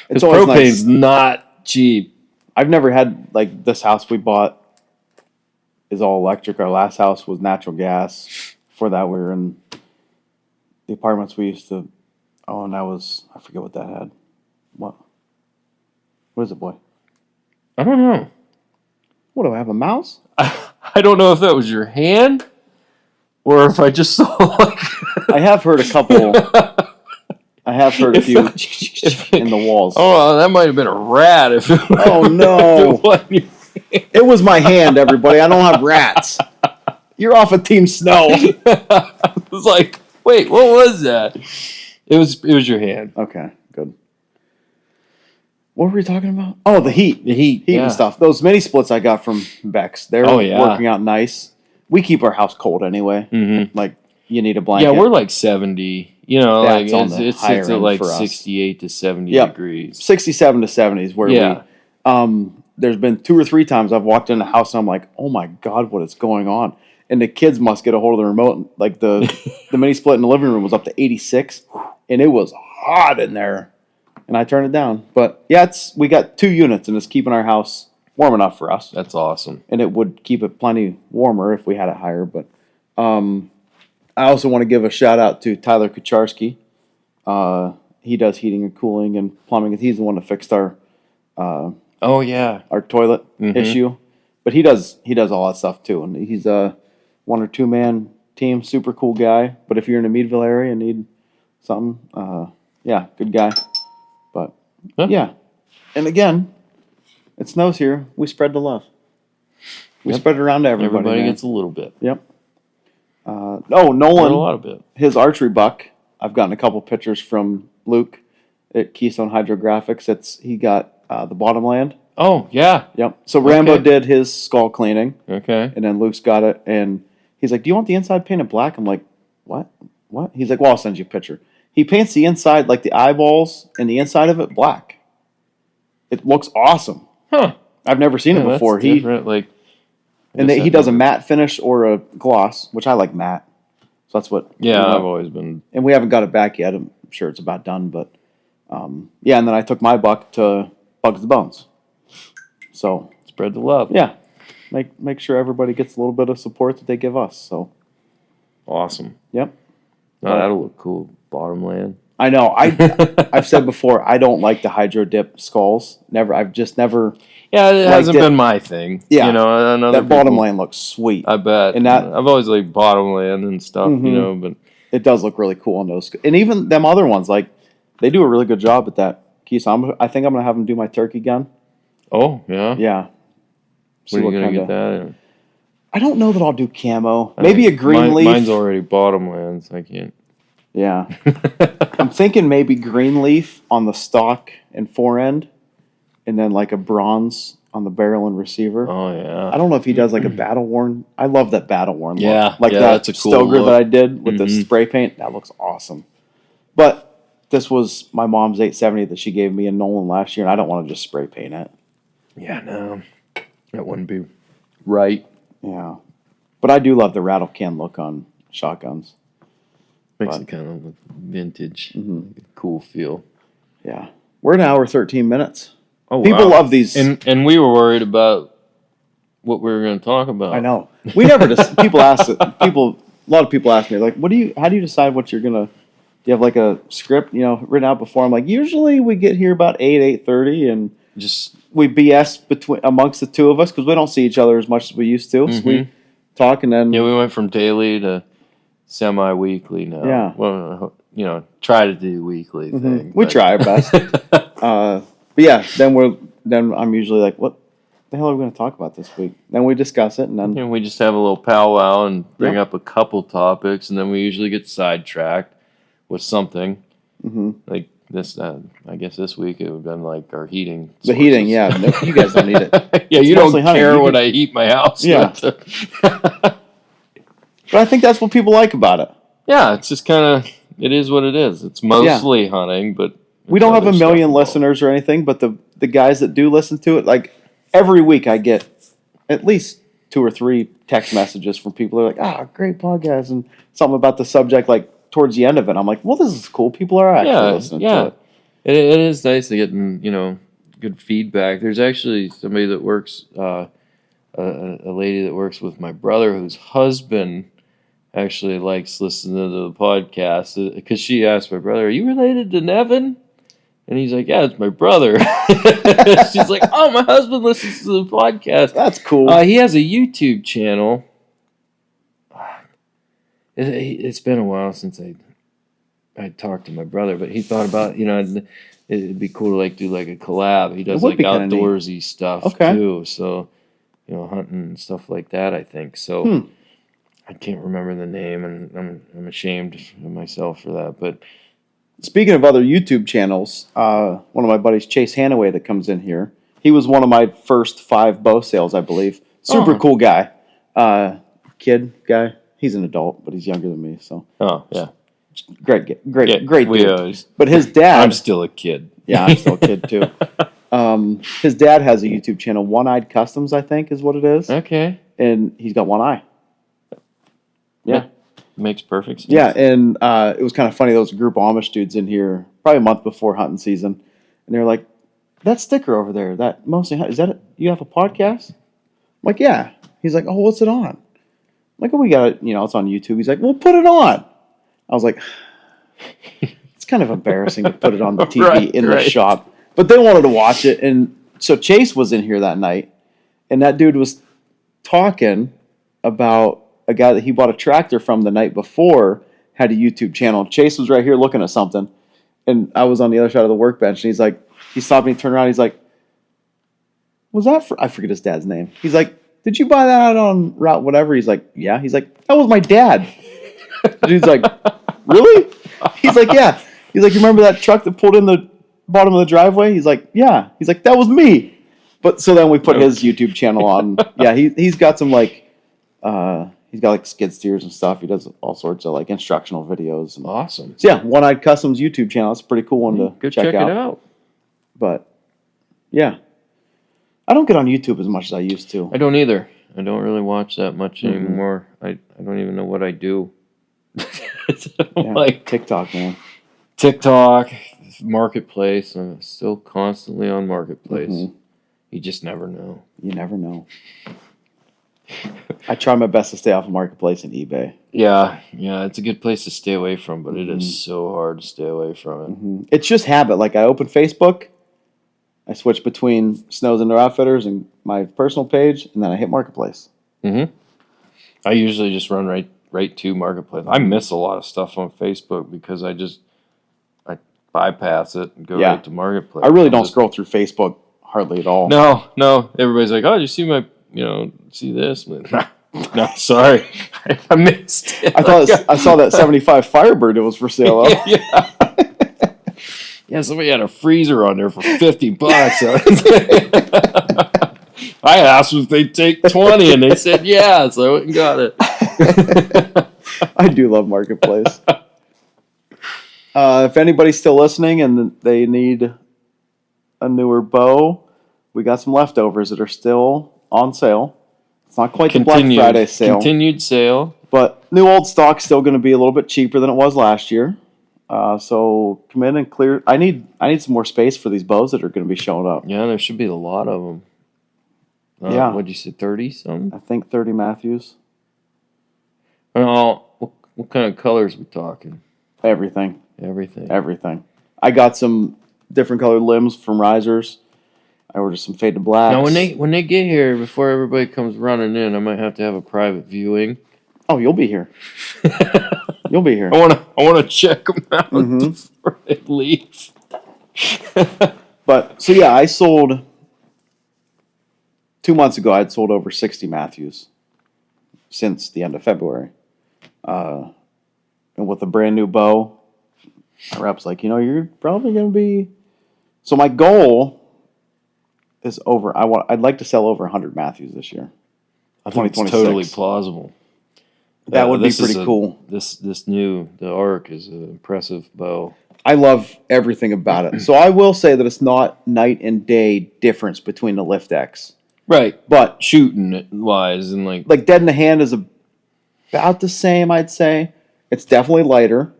It's always propane's not cheap. I've never had, like, this house we bought is all electric. Our last house was natural gas. Before that, we were in the apartments we used to own, I forget what that had. What is it, boy? I don't know. What do I have, a mouse? I don't know if that was your hand or if I just saw like. I have heard a couple. I have heard a few in the walls. Oh, that might have been a rat. Oh no! It was my hand, everybody. I don't have rats. You're off of Team Snow. I was like, wait, what was that? It was your hand. Okay, good. What were we talking about? Oh, the heat. Heat yeah. and stuff. Those mini splits I got from Bex. They're working out nice. We keep our house cold anyway. Mm-hmm. Like, you need a blanket. Yeah, we're like 70. You know, That's like it's at like 68 to 70 degrees. 67 to 70 is where we. There's been 2 or 3 times I've walked in the house and I'm like, oh my God, what is going on? And the kids must get a hold of the remote. Like the mini split in the living room was up to 86, and it was hot in there. And I turned it down. But yeah, we got 2 units, and it's keeping our house warm enough for us. That's awesome. And it would keep it plenty warmer if we had it higher. But I also want to give a shout out to Tyler Kucharski. He does heating and cooling and plumbing. He's the one that fixed our our toilet issue. But he does all that stuff too. And he's a 1 or 2 man team, super cool guy. But if you're in the Meadville area and need something, good guy. But yeah. And again, it snows here. We spread the love. We spread it around to everybody. Everybody gets a little bit. Yep. Nolan, a lot of bit. His archery buck. I've gotten a couple pictures from Luke at Keystone Hydrographics. He got the Bottomland. Oh, yeah. Yep. So Rambo did his skull cleaning. Okay. And then Luke's got it. And he's like, do you want the inside painted black? I'm like, what? He's like, well, I'll send you a picture. He paints the inside, like the eyeballs and the inside of it, black. It looks awesome. Huh. I've never seen it before. That's different. He does a matte finish or a gloss, which I like matte. So that's what. Yeah, I've always been. And we haven't got it back yet. I'm sure it's about done, but and then I took my buck to Bugs the Bones. So spread the love. Yeah, make sure everybody gets a little bit of support that they give us. So awesome. Yep. No, that'll look cool. Bottomland. I know. I've said before, I don't like the hydro dip skulls. I've just never. Yeah, it hasn't been my thing. Yeah, you know, that Bottomland looks sweet. I bet. And that I've always liked Bottomland and stuff, you know, but it does look really cool on those. And even them other ones, like they do a really good job at that. Keith, I think I'm gonna have them do my turkey gun. Oh yeah. Yeah. Where are you gonna get that in? I don't know that I'll do camo. Maybe a green leaf. Mine's already Bottomlands. I can't. Yeah. I'm thinking maybe green leaf on the stock and forend, and then like a bronze on the barrel and receiver. Oh yeah. I don't know if he does like a battle worn. I love that battle worn look. Yeah. Like that's a cool Stoker look. that I did with the spray paint. That looks awesome. But this was my mom's 870 that she gave me in Nolan last year, and I don't want to just spray paint it. Yeah, no. That wouldn't be right. Yeah. But I do love the rattle can look on shotguns. Makes it kind of vintage, cool feel. Yeah. We're an hour 13 minutes. Oh, People love these. And we were worried about what we were going to talk about. I know. We never just people ask it. A lot of people ask me like, how do you decide what you're going to do you have like a script, written out before? I'm like, usually we get here about 8:30 and just we BS amongst the two of us because we don't see each other as much as we used to. So we talk and then we went from daily to semi-weekly now. Yeah. Well, try to do weekly thing. We try our best. But yeah, then I'm usually like, what the hell are we going to talk about this week? Then we discuss it and then we just have a little powwow and bring up a couple topics, and then we usually get sidetracked with something. Like this, I guess this week it would have been like our heating. The heating, yeah. No, you guys don't need it. Yeah, you don't care what I heat my house with. But I think that's what people like about it. Yeah, it's just kind of, it is what it is. It's mostly hunting, but... We don't have a million listeners or anything, but the guys that do listen to it, like every week I get at least 2 or 3 text messages from people who are like, great podcast, and something about the subject, like towards the end of it. I'm like, well, this is cool. People are actually listening to it. It is nice to get, good feedback. There's actually somebody that works, a lady that works with my brother whose husband actually likes listening to the podcast because she asked my brother, "Are you related to Nevin?" And he's like, "Yeah, it's my brother." She's like, "Oh, my husband listens to the podcast." That's cool. He has a YouTube channel. It's been a while since I talked to my brother, but he thought about, it'd be cool to like do like a collab. He does like outdoorsy stuff too, so hunting and stuff like that. I think so. I can't remember the name, and I'm ashamed of myself for that. But speaking of other YouTube channels, one of my buddies, Chase Hanaway, that comes in here. He was one of my first 5 bow sales, I believe. Super cool guy, kid guy. He's an adult, but he's younger than me. So great dude. But his dad, I'm still a kid. Yeah, I'm still a kid too. His dad has a YouTube channel, One Eyed Customs, I think is what it is. Okay. And he's got one eye. Yeah. Makes perfect sense. Yeah, and it was kind of funny. There was a group of Amish dudes in here probably a month before hunting season, and they were like, "That sticker over there, that mostly is that you have a podcast?" I'm like, "Yeah." He's like, "Oh, what's it on?" I'm like, "Oh, we got it. It's on YouTube." He's like, "Well, put it on." I was like, "It's kind of embarrassing to put it on the TV in the shop," but they wanted to watch it, and so Chase was in here that night, and that dude was talking about a guy that he bought a tractor from the night before had a YouTube channel. Chase was right here looking at something, and I was on the other side of the workbench, and he's like, he stopped me, turned around, he's like, "Was that for," I forget his dad's name. He's like, "Did you buy that out on route whatever?" He's like, "Yeah." He's like, "That was my dad." Dude's like, "Really?" He's like, "Yeah." He's like, "You remember that truck that pulled in the bottom of the driveway?" He's like, "Yeah." He's like, "That was me." But so then we put his YouTube channel on. Yeah, he's got some like, he's got like skid steers and stuff. He does all sorts of like instructional videos. And, awesome. So yeah, One Eyed Customs YouTube channel. It's a pretty cool one to check it out. But yeah, I don't get on YouTube as much as I used to. I don't either. I don't really watch that much anymore. I don't even know what I do. Like TikTok, man. TikTok, Marketplace. I'm still constantly on Marketplace. You just never know. You never know. I try my best to stay off of Marketplace and eBay. Yeah, it's a good place to stay away from, but it is so hard to stay away from it. It's just habit. Like I open Facebook, I switch between Snows and Outfitters and my personal page, and then I hit Marketplace. I usually just run right to Marketplace. I miss a lot of stuff on Facebook because I bypass it and go right to Marketplace. I really don't scroll through Facebook hardly at all. No. Everybody's like, "Oh, did you see my, see this?" No, sorry, I missed it. I saw that 75 Firebird. It was for sale. Yeah, somebody had a freezer on there for $50. I asked them if they'd take 20, and they said yeah, so I went and got it. I do love Marketplace. If anybody's still listening and they need a newer bow, we got some leftovers that are still on sale. It's not quite the Black Friday sale. Continued sale. But new old stock's still going to be a little bit cheaper than it was last year. So come in and clear. I need some more space for these bows that are going to be showing up. Yeah, there should be a lot of them. What'd you say, 30 some? I think 30 Matthews. What kind of colors we talking? Everything. I got some different colored limbs from Risers. I ordered some faded blacks. Now, when they get here, before everybody comes running in, I might have to have a private viewing. Oh, you'll be here. You'll be here. I want to check them out before they leave. But so yeah, I sold 2 months ago. I had sold over 60 Matthews since the end of February, and with a brand new bow, my rep's like, you're probably going to be. So my goal is over. I'd like to sell over 100 Matthews this year. I think it's totally plausible. That would be pretty cool. The Arc is an impressive bow. I love everything about it. So I will say that it's not night and day difference between the Lift X. Right. But shooting wise and like dead in the hand is about the same, I'd say. It's definitely lighter.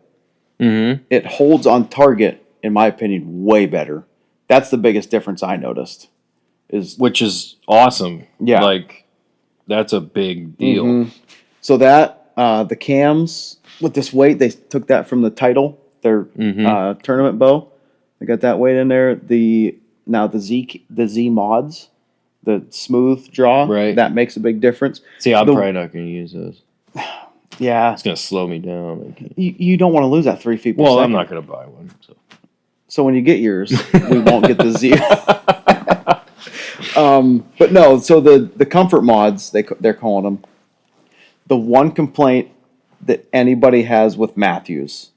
It holds on target, in my opinion, way better. That's the biggest difference I noticed. Which is awesome. Yeah. Like, that's a big deal. So that, The cams with this weight, they took that from the title, their tournament bow. They got that weight in there. The Z mods, the smooth draw, Right. that makes a big difference. See, I'm probably not going to use those. Yeah, It's going to slow me down. you don't want to lose that 3 feet per Well, second. I'm not going to buy one. So when you get yours, we won't get the Z. But no, so the comfort mods, they're calling them. The one complaint that anybody has with Matthews,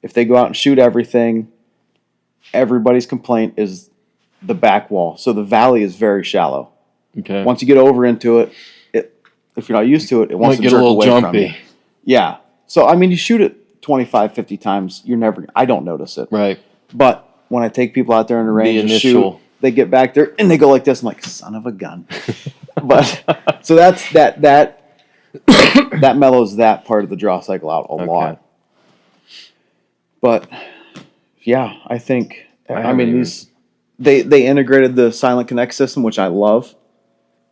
if they go out and shoot everything, everybody's complaint is the back wall. So the valley is very shallow. Okay. Once you get over into it, if you're not used to it, it wants to get jerk a little away jumpy. from you. Yeah. So I mean, you shoot it 25, 50 times, I don't notice it. Right. But when I take people out there in the range and shoot, they get back there and they go like this. I'm like, son of a gun. But so that's that mellows that part of the draw cycle out a lot. But yeah, I think they integrated the Silent Connect system, which I love.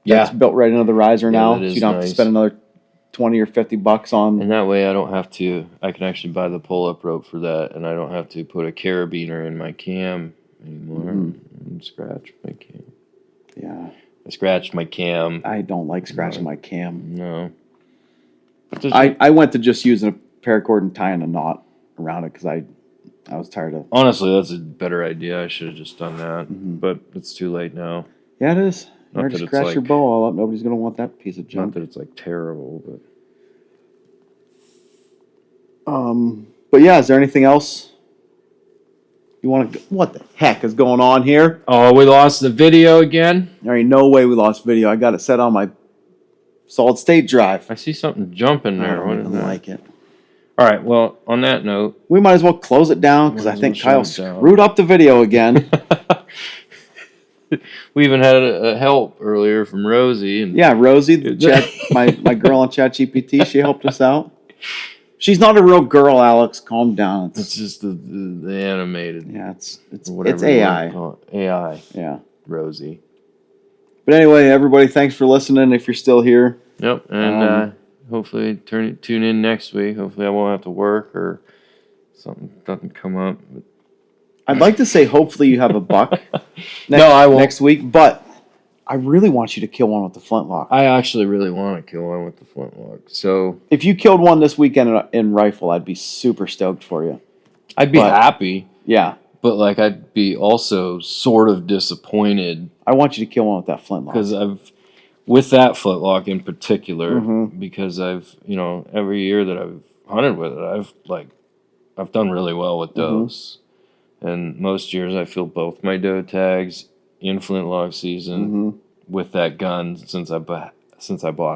Yeah. It's built right into the riser now, so is you don't have to spend another $20 or $50 on. And that way I can actually buy the pull-up rope for that, and I don't have to put a carabiner in my cam anymore and scratch my cam. Yeah. I scratched my cam. I don't like scratching my cam. No. I went to just using a paracord and tying a knot around it because I was tired of. Honestly, that's a better idea. I should have just done that, but it's too late now. Yeah, it is. You Not already that it's scratched your bow all up. Nobody's going to want that piece of Not junk. that it's like terrible, but But yeah, is there anything else you want to? What the heck is going on here? oh, we lost the video again. There ain't no way we lost video. I got it set on my solid state drive. I see something jumping there. I What don't is that? like it. All right. Well, on that note, We might as well close it down because I think Kyle screwed up the video again. we even had a help earlier from Rosie, and Yeah, Rosie, my girl on ChatGPT, she helped us out. She's not a real girl, Alex. Calm down. it's just the animated. Yeah, it's Whatever AI. you wanna call it. AI. Yeah. Rosie. But anyway, everybody, thanks for listening. If you're still here, Yep. And hopefully tune in next week. Hopefully I won't have to work or something doesn't come up. But I'd like to say hopefully you have a buck I won't. next week, but I really want you to kill one with the flintlock. I actually really want to kill one with the flintlock. So If you killed one this weekend in rifle, I'd be super stoked for you. I'd be happy, Yeah. but like I'd be also sort of disappointed I want you to kill one with that flintlock. because with that flintlock in particular, Mhm. because every year that I've hunted with it, I've done really well with does. And most years I fill both my doe tags in flintlock season with that gun since I bought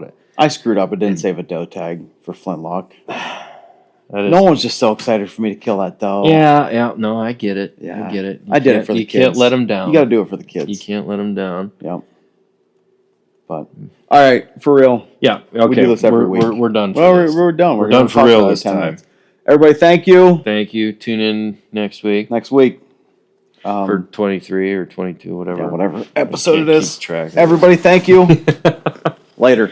it. I screwed up. I didn't save a doe tag for flintlock. That is, No one's just so excited for me to kill that doe. yeah, no, I get it. Yeah. I get it. I did it for the You kids. can't let them down. You got to do it for the kids. You can't let them down. Yep. But all right, for real. Yeah, okay. We do this every week. We're done. Well, For this. we're done. We're gonna done for talk real about it this 10 time. minutes. Everybody, thank you. Thank you. Tune in next week Next week. for 23 or 22, whatever. Yeah, whatever episode Can't it is. keep track of it. Everybody, thank you. Later.